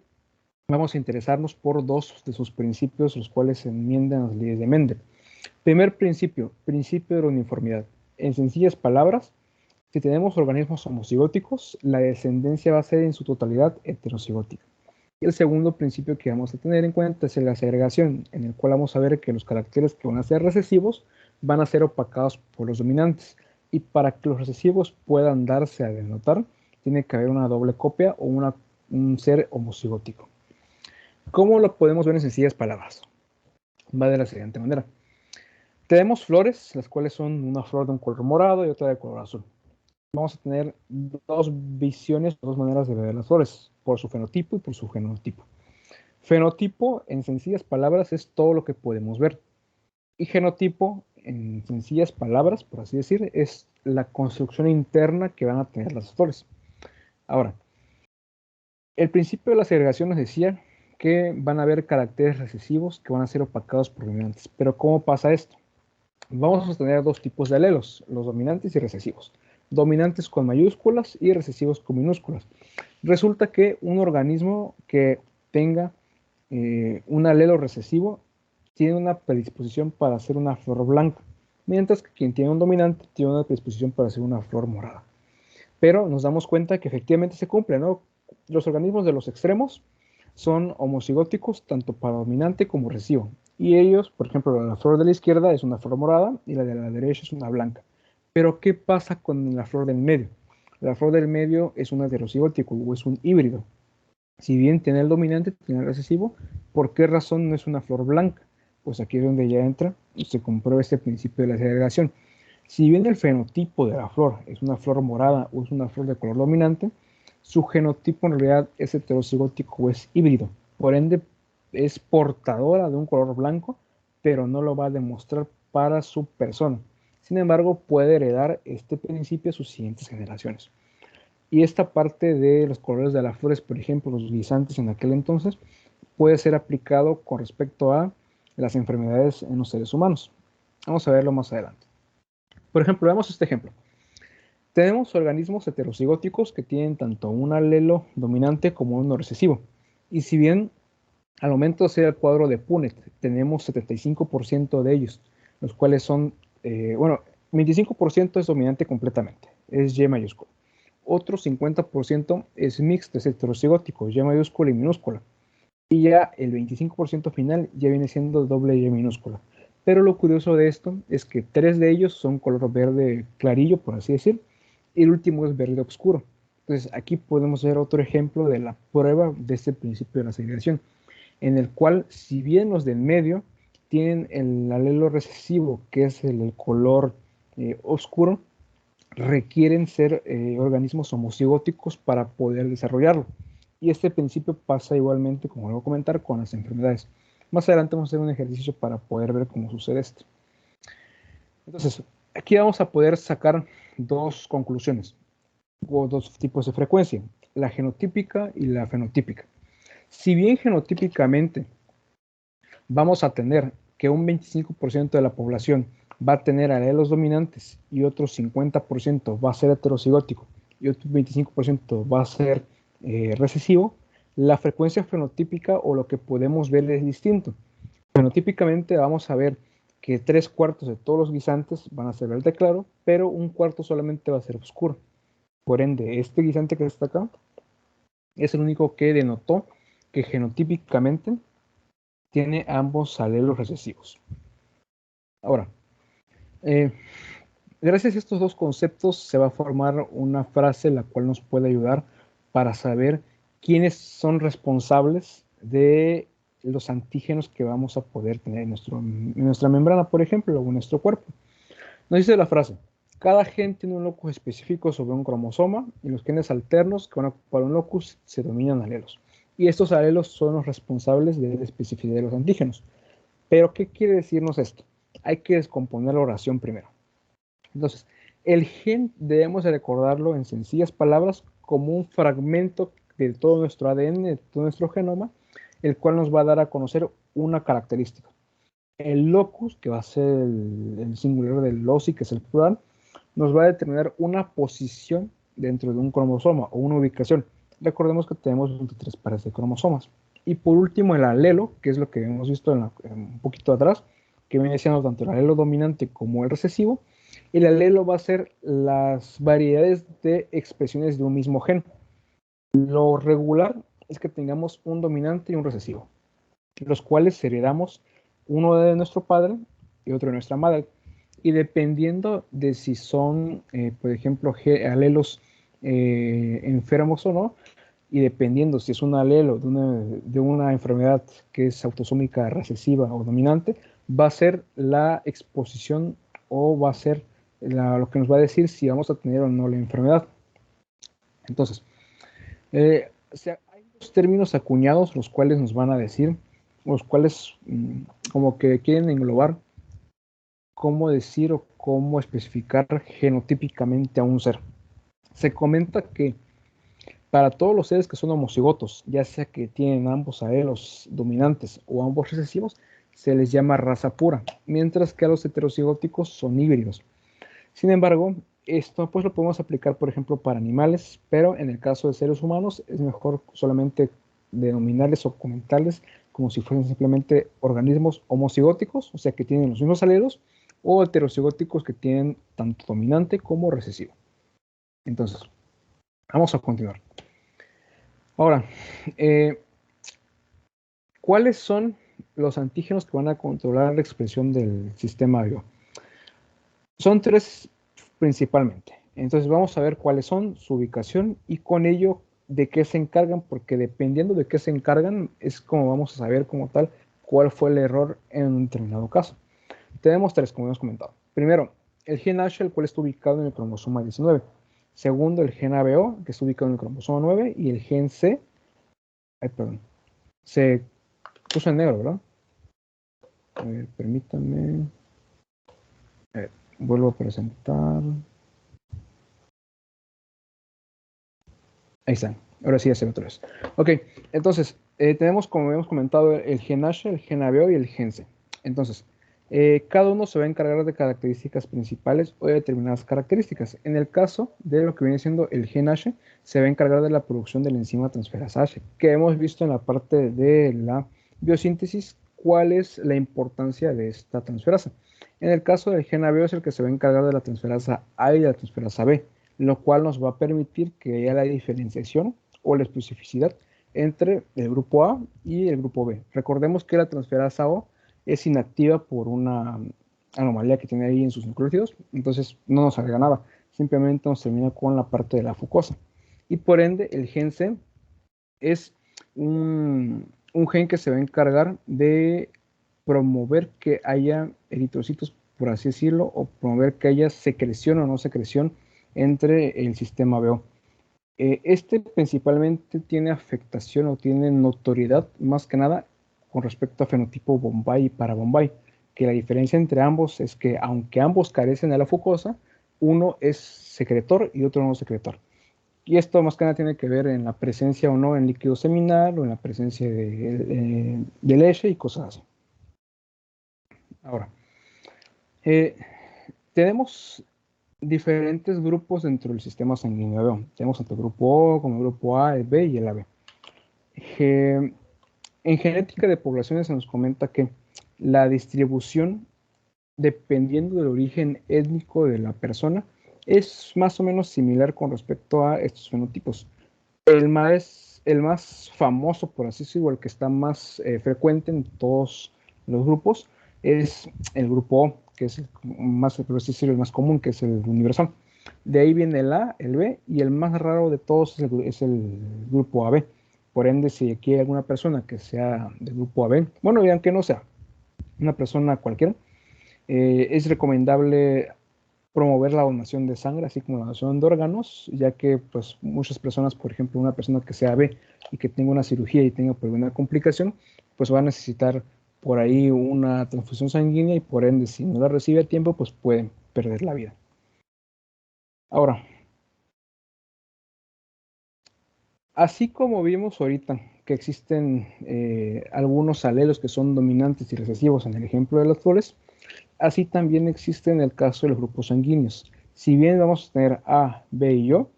vamos a interesarnos por dos de sus principios, los cuales se enmiendan las leyes de Mendel. Primer principio, principio de la uniformidad. En sencillas palabras, si tenemos organismos homocigóticos, la descendencia va a ser en su totalidad heterocigótica. Y el segundo principio que vamos a tener en cuenta es la segregación, en el cual vamos a ver que los caracteres que van a ser recesivos van a ser opacados por los dominantes. Y para que los recesivos puedan darse a denotar, tiene que haber una doble copia o un ser homocigótico. ¿Cómo lo podemos ver en sencillas palabras? Va de la siguiente manera. Tenemos flores, las cuales son una flor de un color morado y otra de color azul. Vamos a tener dos visiones, dos maneras de ver las flores, por su fenotipo y por su genotipo. Fenotipo, en sencillas palabras, es todo lo que podemos ver. Y genotipo, en sencillas palabras, por así decir, es la construcción interna que van a tener las flores. Ahora, el principio de la segregación nos decía que van a haber caracteres recesivos que van a ser opacados por dominantes. Pero ¿cómo pasa esto? Vamos a tener dos tipos de alelos, los dominantes y recesivos. Dominantes con mayúsculas y recesivos con minúsculas. Resulta que un organismo que tenga un alelo recesivo tiene una predisposición para hacer una flor blanca, mientras que quien tiene un dominante tiene una predisposición para hacer una flor morada. Pero nos damos cuenta que efectivamente se cumple, ¿no? Los organismos de los extremos son homocigóticos tanto para dominante como recesivo. Y ellos, por ejemplo, la flor de la izquierda es una flor morada y la de la derecha es una blanca. Pero ¿qué pasa con la flor del medio? La flor del medio es un heterocigótico o es un híbrido. Si bien tiene el dominante, tiene el recesivo, ¿por qué razón no es una flor blanca? Pues aquí es donde ya entra y se comprueba este principio de la segregación. Si bien el fenotipo de la flor es una flor morada o es una flor de color dominante, su genotipo en realidad es heterocigótico o es híbrido. Por ende, es portadora de un color blanco, pero no lo va a demostrar para su persona. Sin embargo, puede heredar este principio a sus siguientes generaciones. Y esta parte de los colores de las flores, por ejemplo, los guisantes en aquel entonces, puede ser aplicado con respecto a las enfermedades en los seres humanos. Vamos a verlo más adelante. Por ejemplo, veamos este ejemplo. Tenemos organismos heterocigóticos que tienen tanto un alelo dominante como uno recesivo. Y si bien al momento de hacer el cuadro de Punnett tenemos 75% de ellos, los cuales son, 25% es dominante completamente, es Y mayúscula. Otro 50% es mixto, es heterocigótico, Y mayúscula y minúscula. Y ya el 25% final ya viene siendo doble Y minúscula. Pero lo curioso de esto es que 3 de ellos son color verde clarillo, por así decir, y el último es verde oscuro. Entonces aquí podemos ver otro ejemplo de la prueba de este principio de la segregación, en el cual si bien los del medio tienen el alelo recesivo, que es el color oscuro, requieren ser organismos homocigóticos para poder desarrollarlo. Y este principio pasa igualmente, como voy a comentar, con las enfermedades. Más adelante vamos a hacer un ejercicio para poder ver cómo sucede esto. Entonces, aquí vamos a poder sacar dos conclusiones o dos tipos de frecuencia, la genotípica y la fenotípica. Si bien genotípicamente vamos a tener que un 25% de la población va a tener alelos dominantes y otro 50% va a ser heterocigótico y otro 25% va a ser recesivo, la frecuencia fenotípica o lo que podemos ver es distinto. Fenotípicamente vamos a ver que 3/4 de todos los guisantes van a ser verde claro, pero un cuarto solamente va a ser oscuro. Por ende, este guisante que está acá es el único que denotó que genotípicamente tiene ambos alelos recesivos. Ahora, eh, gracias a estos dos conceptos se va a formar una frase la cual nos puede ayudar para saber quiénes son responsables de los antígenos que vamos a poder tener en nuestra membrana, por ejemplo, o en nuestro cuerpo. Nos dice la frase, cada gen tiene un locus específico sobre un cromosoma y los genes alternos que van a ocupar un locus se denominan alelos. Y estos alelos son los responsables de la especificidad de los antígenos. Pero, ¿qué quiere decirnos esto? Hay que descomponer la oración primero. Entonces, el gen debemos de recordarlo en sencillas palabras como un fragmento de todo nuestro ADN, de todo nuestro genoma, el cual nos va a dar a conocer una característica. El locus, que va a ser el singular del loci, que es el plural, nos va a determinar una posición dentro de un cromosoma o una ubicación. Recordemos que tenemos 23 pares de cromosomas. Y por último, el alelo, que es lo que hemos visto un poquito atrás, que viene siendo tanto el alelo dominante como el recesivo. El alelo va a ser las variedades de expresiones de un mismo gen. Lo regular es que tengamos un dominante y un recesivo, los cuales heredamos uno de nuestro padre y otro de nuestra madre. Y dependiendo de si son, por ejemplo, alelos enfermos o no, y dependiendo si es un alelo de una enfermedad que es autosómica recesiva o dominante, va a ser la exposición o va a ser lo que nos va a decir si vamos a tener o no la enfermedad. Entonces, o sea, hay dos términos acuñados los cuales nos van a decir, los cuales como que quieren englobar cómo decir o cómo especificar genotípicamente a un ser. Se comenta que para todos los seres que son homocigotos, ya sea que tienen ambos alelos dominantes o ambos recesivos, se les llama raza pura, mientras que a los heterocigóticos son híbridos. Sin embargo, esto pues lo podemos aplicar, por ejemplo, para animales, pero en el caso de seres humanos es mejor solamente denominarles o comentarles como si fuesen simplemente organismos homocigóticos, o sea que tienen los mismos alelos, o heterocigóticos que tienen tanto dominante como recesivo. Entonces, vamos a continuar. Ahora, ¿cuáles son los antígenos que van a controlar la expresión del sistema vivo? Son tres principalmente. Entonces vamos a ver cuáles son, su ubicación y con ello de qué se encargan, porque dependiendo de qué se encargan es como vamos a saber como tal cuál fue el error en un determinado caso. Tenemos tres, como hemos comentado. Primero, el gen H, el cual está ubicado en el cromosoma 19. Segundo, el gen ABO, que está ubicado en el cromosoma 9. Y el gen C, perdón, se puso en negro, ¿verdad? Permítanme. Vuelvo a presentar. Ahí está. Ahora sí ya se ve otra vez. Ok, entonces, tenemos, como habíamos comentado, el gen H, el gen ABO y el gen C. Entonces, cada uno se va a encargar de características principales o de determinadas características. En el caso de lo que viene siendo el gen H, se va a encargar de la producción de la enzima transferasa H, que hemos visto en la parte de la biosíntesis cuál es la importancia de esta transferasa. En el caso del gen ABO es el que se va a encargar de la transferasa A y de la transferasa B, lo cual nos va a permitir que haya la diferenciación o la especificidad entre el grupo A y el grupo B. Recordemos que la transferasa O es inactiva por una anomalía que tiene ahí en sus nucleótidos, entonces no nos agrega nada, simplemente nos termina con la parte de la fucosa. Y por ende, el gen C es un gen que se va a encargar de promover que haya eritrocitos, por así decirlo, o promover que haya secreción o no secreción entre el sistema BO. Este principalmente tiene afectación o tiene notoriedad más que nada con respecto a fenotipo Bombay y para Bombay, que la diferencia entre ambos es que aunque ambos carecen de la fucosa, uno es secretor y otro no es secretor. Y esto más que nada tiene que ver en la presencia o no en líquido seminal o en la presencia de leche y cosas así. Ahora, eh, tenemos diferentes grupos dentro del sistema sanguíneo. Tenemos tanto el grupo O como el grupo A, el B y el AB. En genética de poblaciones se nos comenta que la distribución, dependiendo del origen étnico de la persona, es más o menos similar con respecto a estos fenotipos. El más famoso, por así decirlo, el que está más frecuente en todos los grupos, es el grupo O, que es el más, por así decirlo, el más común, que es el universal. De ahí viene el A, el B, y el más raro de todos es el grupo AB. Por ende, si aquí hay alguna persona que sea del grupo AB, bueno, y aunque no sea una persona cualquiera, es recomendable promover la donación de sangre, así como la donación de órganos, ya que pues muchas personas, por ejemplo, una persona que sea B y que tenga una cirugía y tenga pues, una complicación, pues va a necesitar por ahí una transfusión sanguínea y por ende, si no la recibe a tiempo, pues pueden perder la vida. Ahora, así como vimos ahorita que existen algunos alelos que son dominantes y recesivos en el ejemplo de las flores, así también existe en el caso de los grupos sanguíneos. Si bien vamos a tener A, B y O,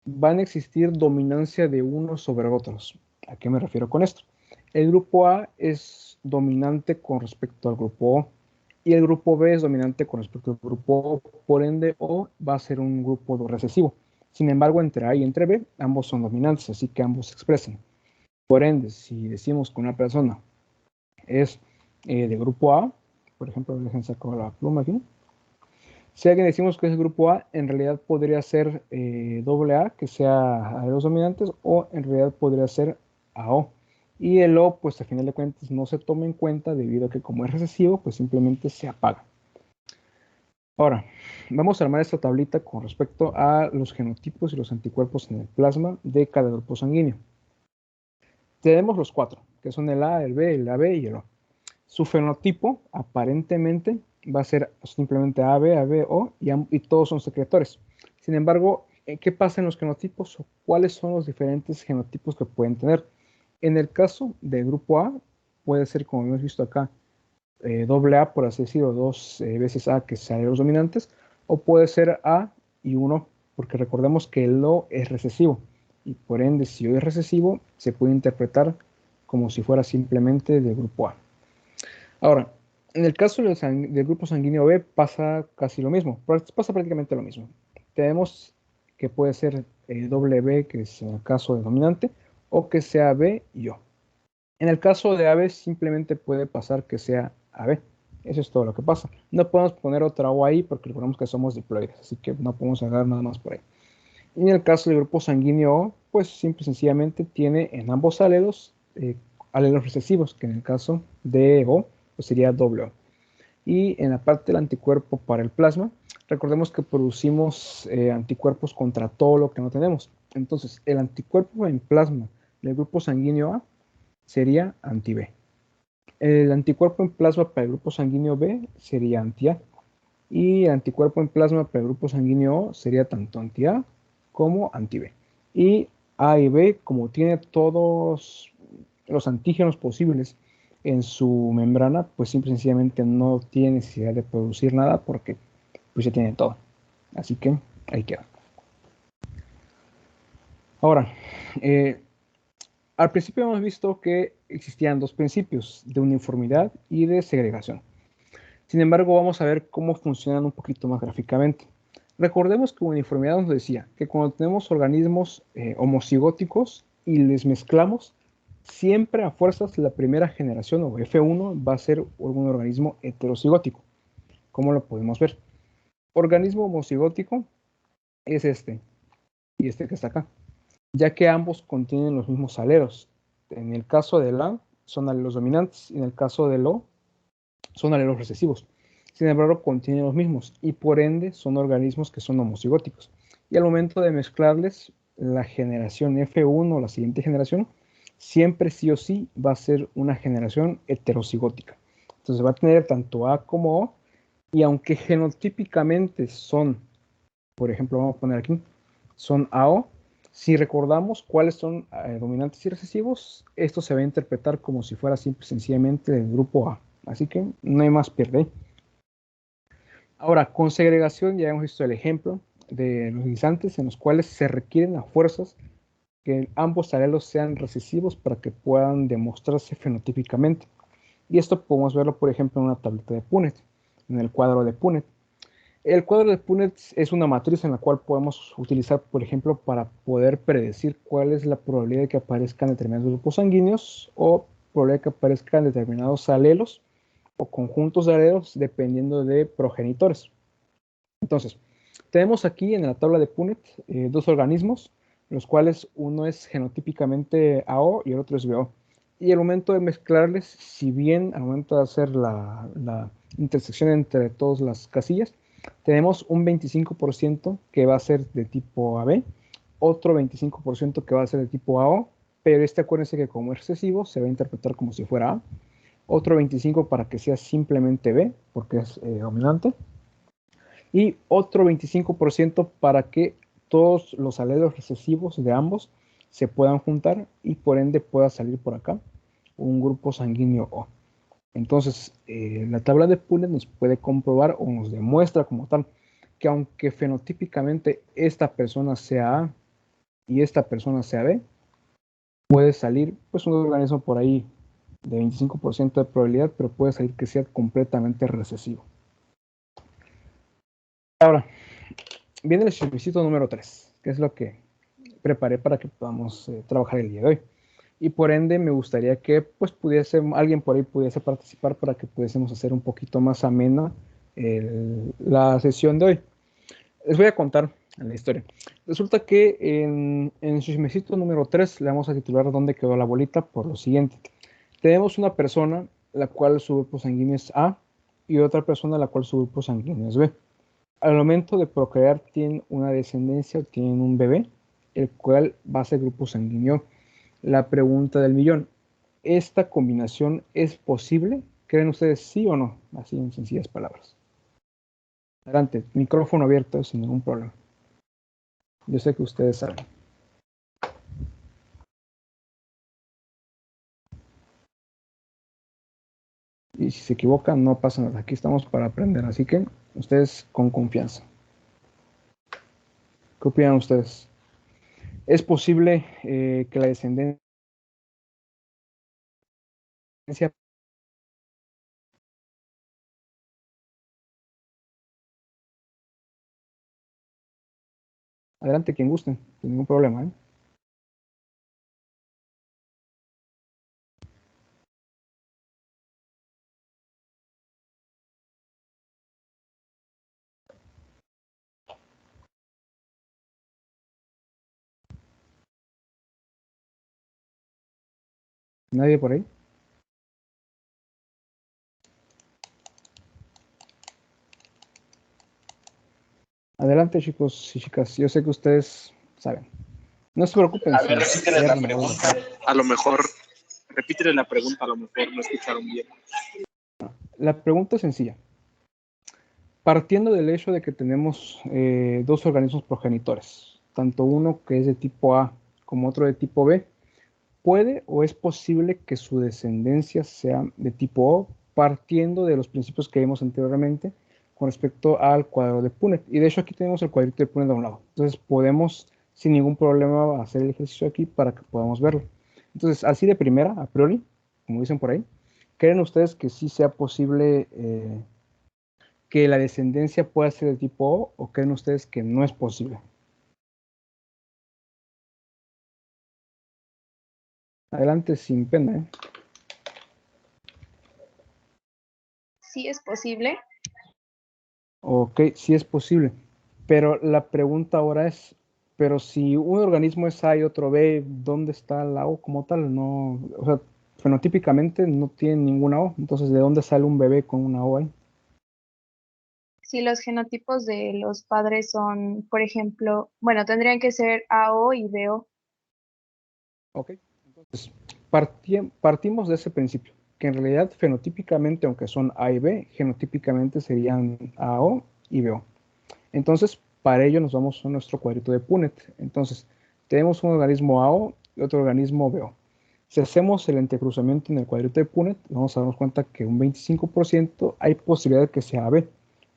van a existir dominancia de unos sobre otros. ¿A qué me refiero con esto? El grupo A es dominante con respecto al grupo O y el grupo B es dominante con respecto al grupo O, por ende O va a ser un grupo recesivo. Sin embargo, entre A y entre B, ambos son dominantes, así que ambos se expresan. Por ende, si decimos que una persona es de grupo A, por ejemplo, dejen sacar la pluma aquí. Si alguien decimos que es el grupo A, en realidad podría ser doble A, que sea a los dominantes, o en realidad podría ser AO. Y el O, pues a final de cuentas, no se toma en cuenta debido a que como es recesivo, pues simplemente se apaga. Ahora, vamos a armar esta tablita con respecto a los genotipos y los anticuerpos en el plasma de cada grupo sanguíneo. Tenemos los cuatro, que son el A, el B, el AB y el O. Su fenotipo aparentemente va a ser simplemente AB, ABO y todos son secretores. Sin embargo, ¿qué pasa en los genotipos o cuáles son los diferentes genotipos que pueden tener? En el caso del grupo A, puede ser, como hemos visto acá, doble A, por así decirlo, dos veces A, que sean los dominantes, o puede ser A y 1, porque recordemos que el O es recesivo, y por ende, si O es recesivo, se puede interpretar como si fuera simplemente del grupo A. Ahora, en el caso del grupo sanguíneo B pasa casi lo mismo, pasa prácticamente lo mismo. Tenemos que puede ser doble B, que es en el caso de dominante, o que sea B y O. En el caso de AB simplemente puede pasar que sea AB. Eso es todo lo que pasa. No podemos poner otra O ahí porque recordemos que somos diploides, así que no podemos agarrar nada más por ahí. Y en el caso del grupo sanguíneo O, pues simple y sencillamente tiene en ambos alelos recesivos, que en el caso de O pues sería doble O. Y en la parte del anticuerpo para el plasma, recordemos que producimos anticuerpos contra todo lo que no tenemos. Entonces, el anticuerpo en plasma del grupo sanguíneo A sería anti-B. El anticuerpo en plasma para el grupo sanguíneo B sería anti-A. Y el anticuerpo en plasma para el grupo sanguíneo O sería tanto anti-A como anti-B. Y A y B, como tiene todos los antígenos posibles en su membrana, pues simple y sencillamente no tiene necesidad de producir nada porque pues ya tiene todo. Así que ahí queda. Ahora, eh, al principio hemos visto que existían dos principios, de uniformidad y de segregación. Sin embargo, vamos a ver cómo funcionan un poquito más gráficamente. Recordemos que uniformidad nos decía que cuando tenemos organismos homocigóticos y les mezclamos, siempre a fuerzas la primera generación o F1 va a ser un organismo heterocigótico. ¿Cómo lo podemos ver? Organismo homocigótico es este y este que está acá, ya que ambos contienen los mismos alelos. En el caso del A son alelos dominantes y en el caso del O son alelos recesivos. Sin embargo, contienen los mismos y por ende son organismos que son homocigóticos. Y al momento de mezclarles, la generación F1, la siguiente generación, siempre sí o sí va a ser una generación heterocigótica. Entonces va a tener tanto A como O, y aunque genotípicamente son, por ejemplo, vamos a poner aquí, son AO, si recordamos cuáles son dominantes y recesivos, esto se va a interpretar como si fuera simple, sencillamente del grupo A. Así que no hay más pierde. Ahora, con segregación ya hemos visto el ejemplo de los guisantes en los cuales se requieren a fuerzas que ambos alelos sean recesivos para que puedan demostrarse fenotípicamente. Y esto podemos verlo, por ejemplo, en una tableta de Punnett, en el cuadro de Punnett. El cuadro de Punnett es una matriz en la cual podemos utilizar, por ejemplo, para poder predecir cuál es la probabilidad de que aparezcan determinados grupos sanguíneos o probabilidad de que aparezcan determinados alelos o conjuntos de alelos dependiendo de progenitores. Entonces, tenemos aquí en la tabla de Punnett dos organismos, los cuales uno es genotípicamente AO y el otro es BO. Y al momento de mezclarles, si bien al momento de hacer la intersección entre todas las casillas, tenemos un 25% que va a ser de tipo AB, otro 25% que va a ser de tipo AO, pero acuérdense que como es excesivo se va a interpretar como si fuera A, otro 25% para que sea simplemente B, porque es dominante, y otro 25% para que todos los alelos recesivos de ambos se puedan juntar y por ende pueda salir por acá un grupo sanguíneo O. Entonces, la tabla de Punnett nos puede comprobar o nos demuestra como tal que aunque fenotípicamente esta persona sea A y esta persona sea B, puede salir pues un organismo por ahí de 25% de probabilidad, pero puede salir que sea completamente recesivo. Ahora, viene el chismecito número 3, que es lo que preparé para que podamos trabajar el día de hoy. Y por ende me gustaría que pues alguien por ahí pudiese participar para que pudiésemos hacer un poquito más amena la sesión de hoy. Les voy a contar la historia. Resulta que en chismecito número 3 le vamos a titular ¿Dónde quedó la bolita? Por lo siguiente. Tenemos una persona la cual su grupo sanguíneo es A y otra persona la cual su grupo sanguíneo es B. Al momento de procrear tienen una descendencia, tienen un bebé, el cual va a ser grupo sanguíneo. La pregunta del millón, ¿esta combinación es posible? ¿Creen ustedes sí o no? Así en sencillas palabras. Adelante, micrófono abierto sin ningún problema. Yo sé que ustedes saben. Y si se equivocan, no pasa nada. Aquí estamos para aprender, así que ustedes con confianza. ¿Qué opinan ustedes? ¿Es posible que la descendencia... Adelante, quien guste, sin ningún problema, ¿eh? ¿Nadie por ahí? Adelante, chicos y chicas. Yo sé que ustedes saben. No se preocupen. A ver, repítele la pregunta. A lo mejor, repítele la pregunta, a lo mejor no escucharon bien. La pregunta es sencilla. Partiendo del hecho de que tenemos dos organismos progenitores, tanto uno que es de tipo A como otro de tipo B, ¿puede o es posible que su descendencia sea de tipo O, partiendo de los principios que vimos anteriormente con respecto al cuadro de Punnett? Y de hecho aquí tenemos el cuadrito de Punnett a un lado. Entonces podemos sin ningún problema hacer el ejercicio aquí para que podamos verlo. Entonces, así de primera, a priori, como dicen por ahí, ¿creen ustedes que sí sea posible que la descendencia pueda ser de tipo O creen ustedes que no es posible? Adelante sin pena, ¿eh? Sí es posible. Ok, sí es posible. Pero la pregunta ahora es, pero si un organismo es A y otro B, ¿dónde está la O como tal? No, o sea, fenotípicamente no tiene ninguna O. Entonces, ¿de dónde sale un bebé con una O ahí? si los genotipos de los padres son, por ejemplo, bueno, tendrían que ser AO y BO. Ok, entonces partimos de ese principio, que en realidad fenotípicamente, aunque son A y B, genotípicamente serían AO y BO. Entonces, para ello nos vamos a nuestro cuadrito de Punnett. Entonces, tenemos un organismo AO y otro organismo BO. Si hacemos el entrecruzamiento en el cuadrito de Punnett, vamos a darnos cuenta que un 25% hay posibilidad de que sea AB,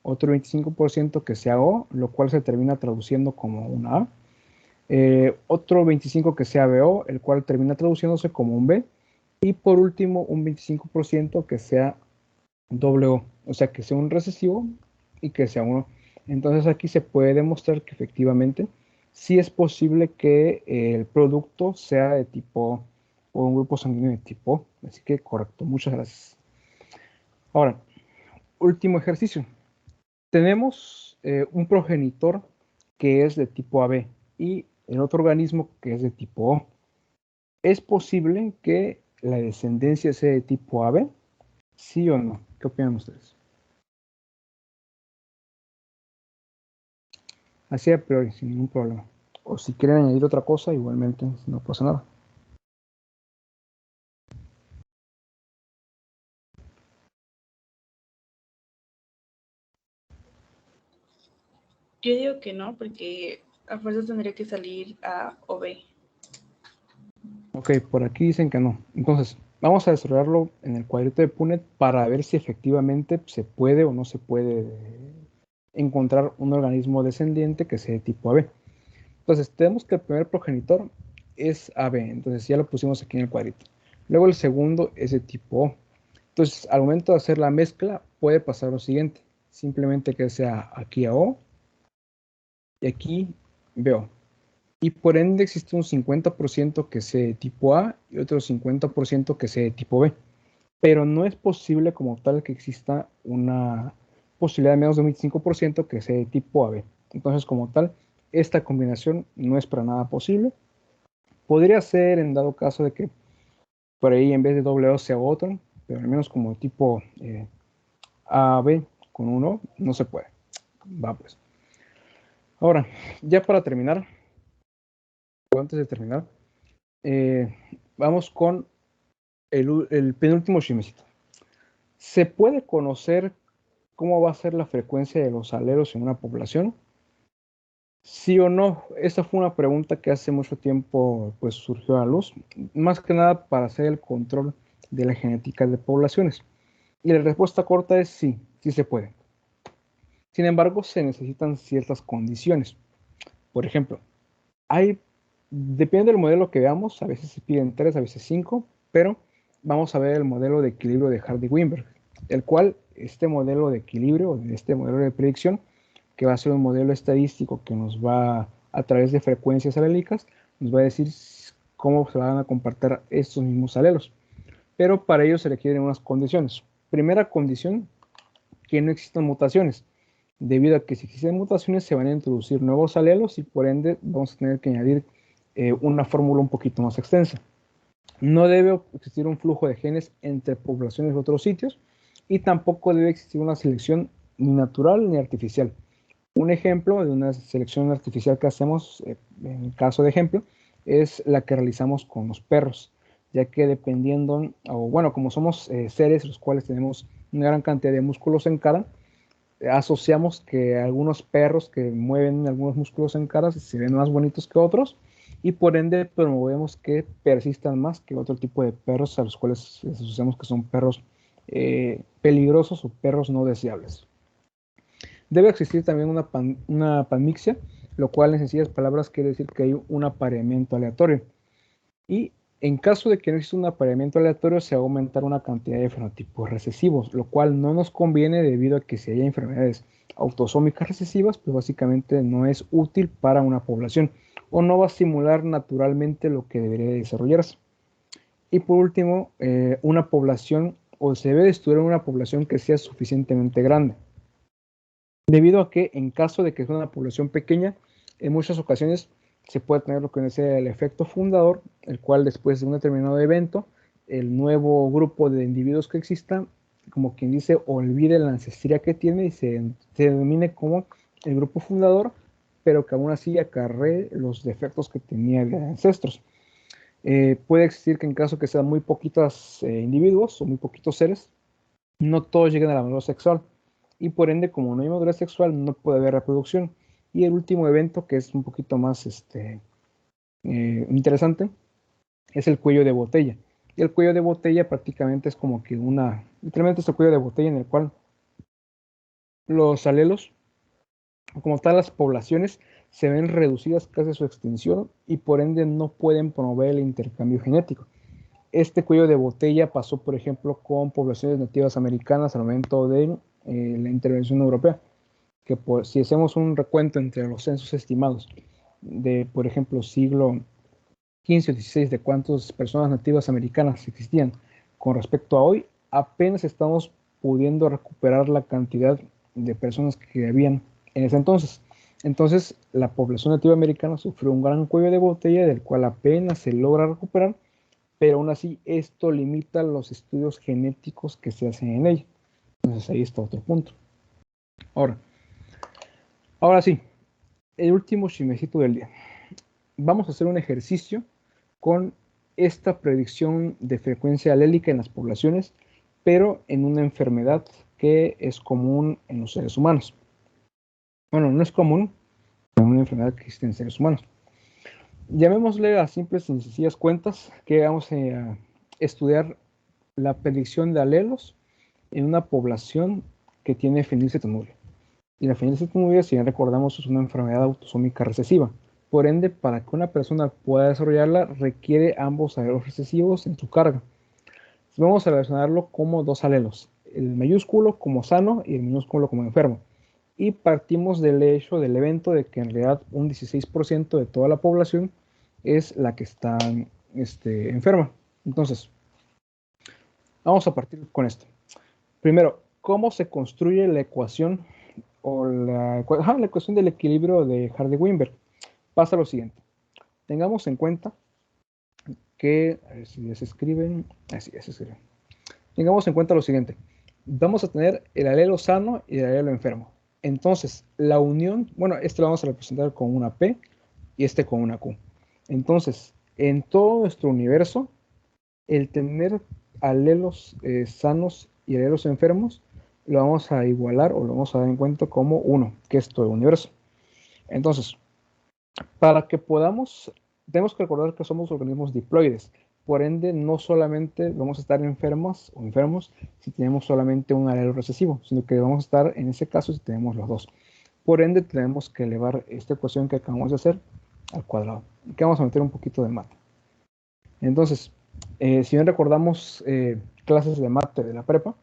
otro 25% que sea O, lo cual se termina traduciendo como una A, otro 25% que sea BO, el cual termina traduciéndose como un B, y por último un 25% que sea O, o sea que sea un recesivo y que sea uno. Entonces aquí se puede demostrar que efectivamente sí es posible que el producto sea de tipo o un grupo sanguíneo de tipo O. Así que correcto, muchas gracias. Ahora, último ejercicio. Tenemos un progenitor que es de tipo AB y el otro organismo que es de tipo O. ¿Es posible que la descendencia sea de tipo AB? ¿Sí o no? ¿Qué opinan ustedes? Así a priori, sin ningún problema. O si quieren añadir otra cosa, igualmente no pasa nada. Yo digo que no, porque a fuerza tendría que salir A o B. Ok, por aquí dicen que no. Entonces, vamos a desarrollarlo en el cuadrito de Punnett para ver si efectivamente se puede o no se puede encontrar un organismo descendiente que sea de tipo AB. Entonces, tenemos que el primer progenitor es AB, entonces ya lo pusimos aquí en el cuadrito. Luego el segundo es de tipo O. Entonces, al momento de hacer la mezcla, puede pasar lo siguiente. Simplemente que sea aquí AO y aquí BO. Y por ende existe un 50% que sea de tipo A y otro 50% que sea de tipo B. Pero no es posible como tal que exista una posibilidad de menos de un 25% que sea de tipo AB. Entonces, como tal, esta combinación no es para nada posible. Podría ser en dado caso de que por ahí en vez de doble O sea otro, pero al menos como tipo AB con uno no se puede. Va pues. Ahora, ya para terminar, o antes de terminar, eh, vamos con el penúltimo chismecito. ¿Se puede conocer cómo va a ser la frecuencia de los alelos en una población? ¿Sí o no? Esta fue una pregunta que hace mucho tiempo pues, surgió a la luz, más que nada para hacer el control de la genética de poblaciones. Y la respuesta corta es sí, sí se puede. Sin embargo, se necesitan ciertas condiciones. Por ejemplo, depende del modelo que veamos, a veces se piden 3, a veces 5, pero vamos a ver el modelo de equilibrio de Hardy-Weinberg, el cual este modelo de equilibrio, este modelo de predicción, que va a ser un modelo estadístico que nos va a través de frecuencias alélicas, nos va a decir cómo se van a comportar estos mismos alelos. Pero para ello se requieren unas condiciones. Primera condición, que no existan mutaciones, debido a que si existen mutaciones se van a introducir nuevos alelos y por ende vamos a tener que añadir una fórmula un poquito más extensa. No debe existir un flujo de genes entre poblaciones de otros sitios y tampoco debe existir una selección ni natural ni artificial. Un ejemplo de una selección artificial que hacemos, en el caso de ejemplo, es la que realizamos con los perros, ya que dependiendo, o bueno, como somos seres los cuales tenemos una gran cantidad de músculos en cara, asociamos que algunos perros que mueven algunos músculos en cara se ven más bonitos que otros y por ende promovemos que persistan más que otro tipo de perros a los cuales asociamos que son perros peligrosos o perros no deseables. Debe existir también una panmixia, lo cual en sencillas palabras quiere decir que hay un apareamiento aleatorio. Y en caso de que no exista un apareamiento aleatorio, se va a aumentar una cantidad de fenotipos recesivos, lo cual no nos conviene debido a que si hay enfermedades autosómicas recesivas, pues básicamente no es útil para una población o no va a simular naturalmente lo que debería desarrollarse. Y por último, una población o se debe estudiar una población que sea suficientemente grande, debido a que en caso de que sea una población pequeña, en muchas ocasiones se puede tener lo que es el efecto fundador, el cual después de un determinado evento, el nuevo grupo de individuos que exista como quien dice, olvide la ancestría que tiene y se denomine como el grupo fundador, pero que aún así acarree los defectos que tenía de ancestros. Puede existir que en caso que sean muy poquitos individuos o muy poquitos seres, no todos lleguen a la madurez sexual. Y por ende, como no hay madurez sexual, no puede haber reproducción. Y el último evento, que es un poquito más interesante, es el cuello de botella. Y el cuello de botella prácticamente es como que literalmente es el cuello de botella en el cual los alelos, como tal las poblaciones, se ven reducidas casi a su extinción y por ende no pueden promover el intercambio genético. Este cuello de botella pasó, por ejemplo, con poblaciones nativas americanas al momento de la intervención europea, que si hacemos un recuento entre los censos estimados de, por ejemplo, siglo XV o XVI, de cuántas personas nativas americanas existían con respecto a hoy, apenas estamos pudiendo recuperar la cantidad de personas que habían en ese entonces. Entonces, la población nativa americana sufrió un gran cuello de botella del cual apenas se logra recuperar, pero aún así esto limita los estudios genéticos que se hacen en ella. Entonces ahí está otro punto. Ahora sí, el último chismecito del día. Vamos a hacer un ejercicio con esta predicción de frecuencia alélica en las poblaciones, pero en una enfermedad que es común en los seres humanos. Bueno, no es común, pero una enfermedad que existe en seres humanos. Llamémosle a simples y sencillas cuentas que vamos a estudiar la predicción de alelos en una población que tiene fenilcetonuria. Y la fenilcetonuria, si bien recordamos, es una enfermedad autosómica recesiva. Por ende, para que una persona pueda desarrollarla, requiere ambos alelos recesivos en su carga. Vamos a relacionarlo como dos alelos, el mayúsculo como sano y el minúsculo como enfermo. Y partimos del hecho, del evento, de que en realidad un 16% de toda la población es la que está enferma. Entonces, vamos a partir con esto. Primero, ¿cómo se construye la ecuación o la ecuación del equilibrio de Hardy-Weinberg? Pasa lo siguiente. Tengamos en cuenta que, a ver si ya se escriben, así ya se escriben. Tengamos en cuenta lo siguiente. Vamos a tener el alelo sano y el alelo enfermo. Entonces, la unión, bueno, este lo vamos a representar con una P y este con una Q. Entonces, en todo nuestro universo, el tener alelos sanos y alelos enfermos, lo vamos a igualar o lo vamos a dar en cuenta como 1, que es todo el universo. Entonces, para que podamos, tenemos que recordar que somos organismos diploides. Por ende, no solamente vamos a estar enfermos o enfermos si tenemos solamente un alelo recesivo, sino que vamos a estar en ese caso si tenemos los dos. Por ende, tenemos que elevar esta ecuación que acabamos de hacer al cuadrado. Que vamos a meter un poquito de mate. Entonces, si bien recordamos clases de mate de la prepa,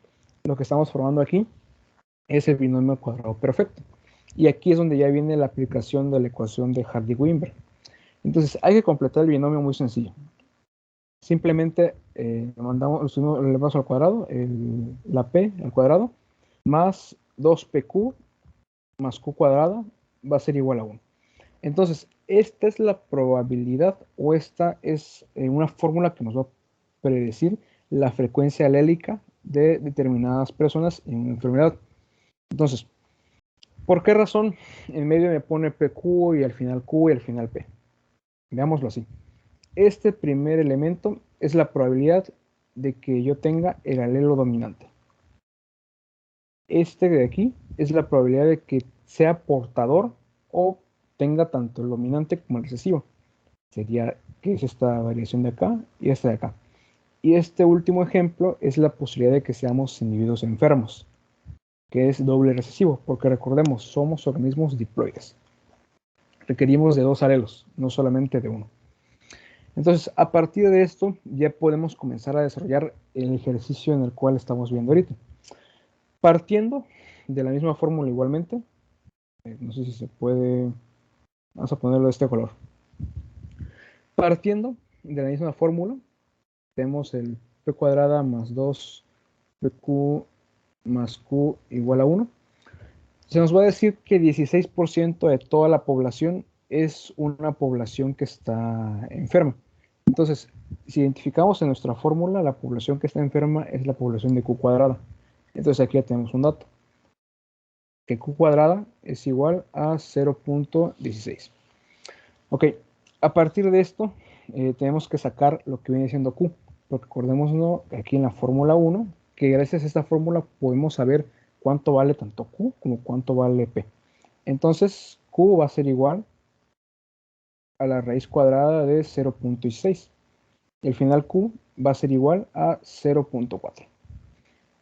lo que estamos formando aquí es el binomio cuadrado perfecto. Y aquí es donde ya viene la aplicación de la ecuación de Hardy-Weinberg. Entonces, hay que completar el binomio muy sencillo. Simplemente le elevamos al cuadrado, la p al cuadrado, más 2pq más q cuadrada va a ser igual a 1. Entonces, esta es la probabilidad o esta es una fórmula que nos va a predecir la frecuencia alélica de determinadas personas en una enfermedad. Entonces, ¿por qué razón en medio me pone PQ y al final Q y al final P? Veámoslo así. Este primer elemento es la probabilidad de que yo tenga el alelo dominante. Este de aquí es la probabilidad de que sea portador o tenga tanto el dominante como el recesivo. Sería que es esta variación de acá y esta de acá. Y este último ejemplo es la posibilidad de que seamos individuos enfermos, que es doble recesivo, porque recordemos, somos organismos diploides. Requerimos de dos alelos, no solamente de uno. Entonces, a partir de esto, ya podemos comenzar a desarrollar el ejercicio en el cual estamos viendo ahorita. Partiendo de la misma fórmula igualmente, no sé si se puede, vamos a ponerlo de este color. Partiendo de la misma fórmula, tenemos el p cuadrada más 2pq más q igual a 1. Se nos va a decir que 16% de toda la población es una población que está enferma. Entonces, si identificamos en nuestra fórmula, la población que está enferma es la población de Q cuadrada. Entonces aquí ya tenemos un dato, que Q cuadrada es igual a 0.16. Ok, a partir de esto tenemos que sacar lo que viene siendo Q, porque acordémonos aquí en la fórmula 1, que gracias a esta fórmula podemos saber cuánto vale tanto Q como cuánto vale P. Entonces Q va a ser igual a la raíz cuadrada de 0.6. El final Q va a ser igual a 0.4.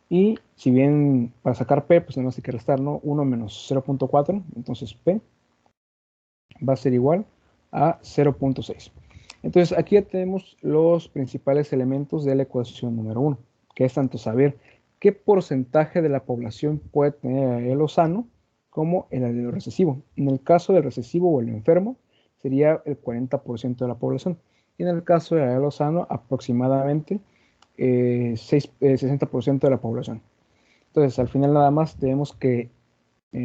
Y si bien para sacar P, pues tenemos que restar, ¿no? 1 menos 0.4, entonces P va a ser igual a 0.6. Entonces aquí ya tenemos los principales elementos de la ecuación número 1, que es tanto saber qué porcentaje de la población puede tener el alelo sano como el alelo recesivo. En el caso del recesivo o el enfermo, sería el 40% de la población. Y en el caso del alelo sano, aproximadamente 60% de la población. Entonces, al final nada más tenemos que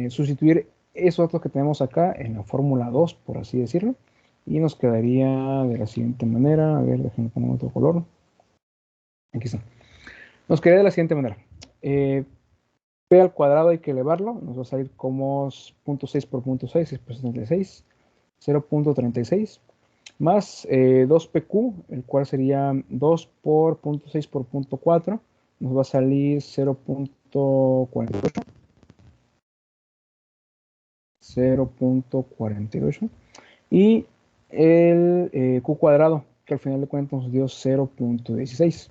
sustituir esos datos que tenemos acá en la fórmula 2, por así decirlo, y nos quedaría de la siguiente manera. A ver, déjenme poner otro color. Aquí está. Nos quedaría de la siguiente manera. P al cuadrado hay que elevarlo, nos va a salir como 0.6 por 0.6, es por 76, 0.36, más 2PQ, el cual sería 2 por 0.6 por 0.4, nos va a salir 0.48. 0.48 y el Q cuadrado, que al final de cuentas nos dio 0.16,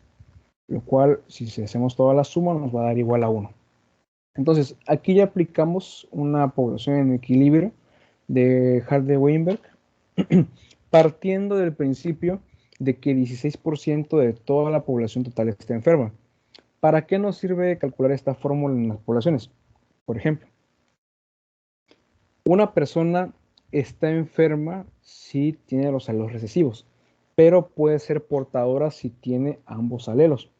lo cual si hacemos toda la suma nos va a dar igual a 1. Entonces aquí ya aplicamos una población en equilibrio de Hardy-Weinberg partiendo del principio de que 16% de toda la población total está enferma. ¿Para qué nos sirve calcular esta fórmula en las poblaciones? Por ejemplo, una persona está enferma si tiene los alelos recesivos, pero puede ser portadora si tiene ambos alelos.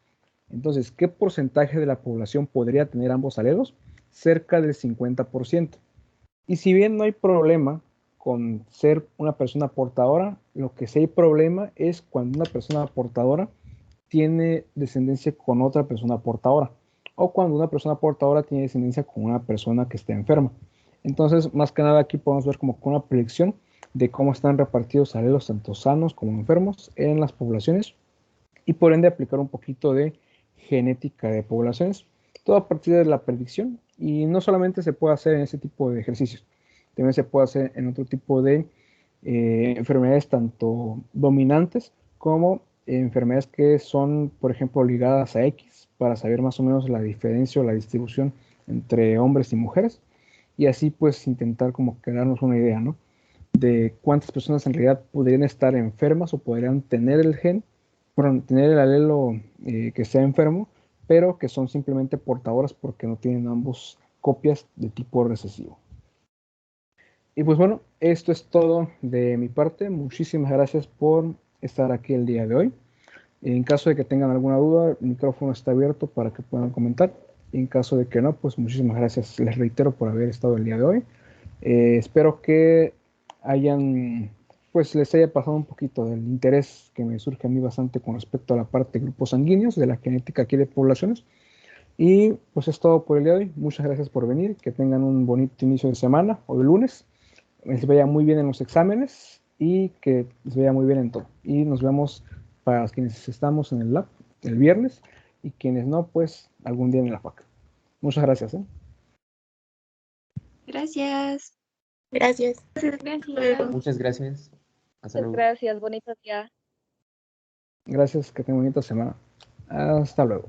Entonces, ¿qué porcentaje de la población podría tener ambos alelos? Cerca del 50%. Y si bien no hay problema con ser una persona portadora, lo que sí hay problema es cuando una persona portadora tiene descendencia con otra persona portadora, o cuando una persona portadora tiene descendencia con una persona que está enferma. Entonces, más que nada aquí podemos ver como una predicción de cómo están repartidos alelos tanto sanos como enfermos en las poblaciones y por ende aplicar un poquito de genética de poblaciones, todo a partir de la predicción. Y no solamente se puede hacer en ese tipo de ejercicios, también se puede hacer en otro tipo de enfermedades tanto dominantes como enfermedades que son, por ejemplo, ligadas a X, para saber más o menos la diferencia o la distribución entre hombres y mujeres, y así pues intentar como que darnos una idea, ¿no? De cuántas personas en realidad podrían estar enfermas o podrían tener el gen, bueno, tener el alelo que sea enfermo, pero que son simplemente portadoras porque no tienen ambos copias de tipo recesivo. Y pues bueno, esto es todo de mi parte. Muchísimas gracias por estar aquí el día de hoy. En caso de que tengan alguna duda, el micrófono está abierto para que puedan comentar. En caso de que no, pues muchísimas gracias. Les reitero por haber estado el día de hoy. Espero que pues les haya pasado un poquito del interés que me surge a mí bastante con respecto a la parte de grupos sanguíneos, de la genética aquí de poblaciones. Y pues es todo por el día de hoy. Muchas gracias por venir. Que tengan un bonito inicio de semana o de lunes. Les vaya muy bien en los exámenes y que les vaya muy bien en todo. Y nos vemos para quienes estamos en el lab el viernes y quienes no, pues algún día en la fac. Muchas gracias. Gracias. Gracias. Gracias. Muchas gracias. Hasta Muchas luego. gracias, bonito día. Gracias, que tengan bonita semana. Hasta luego.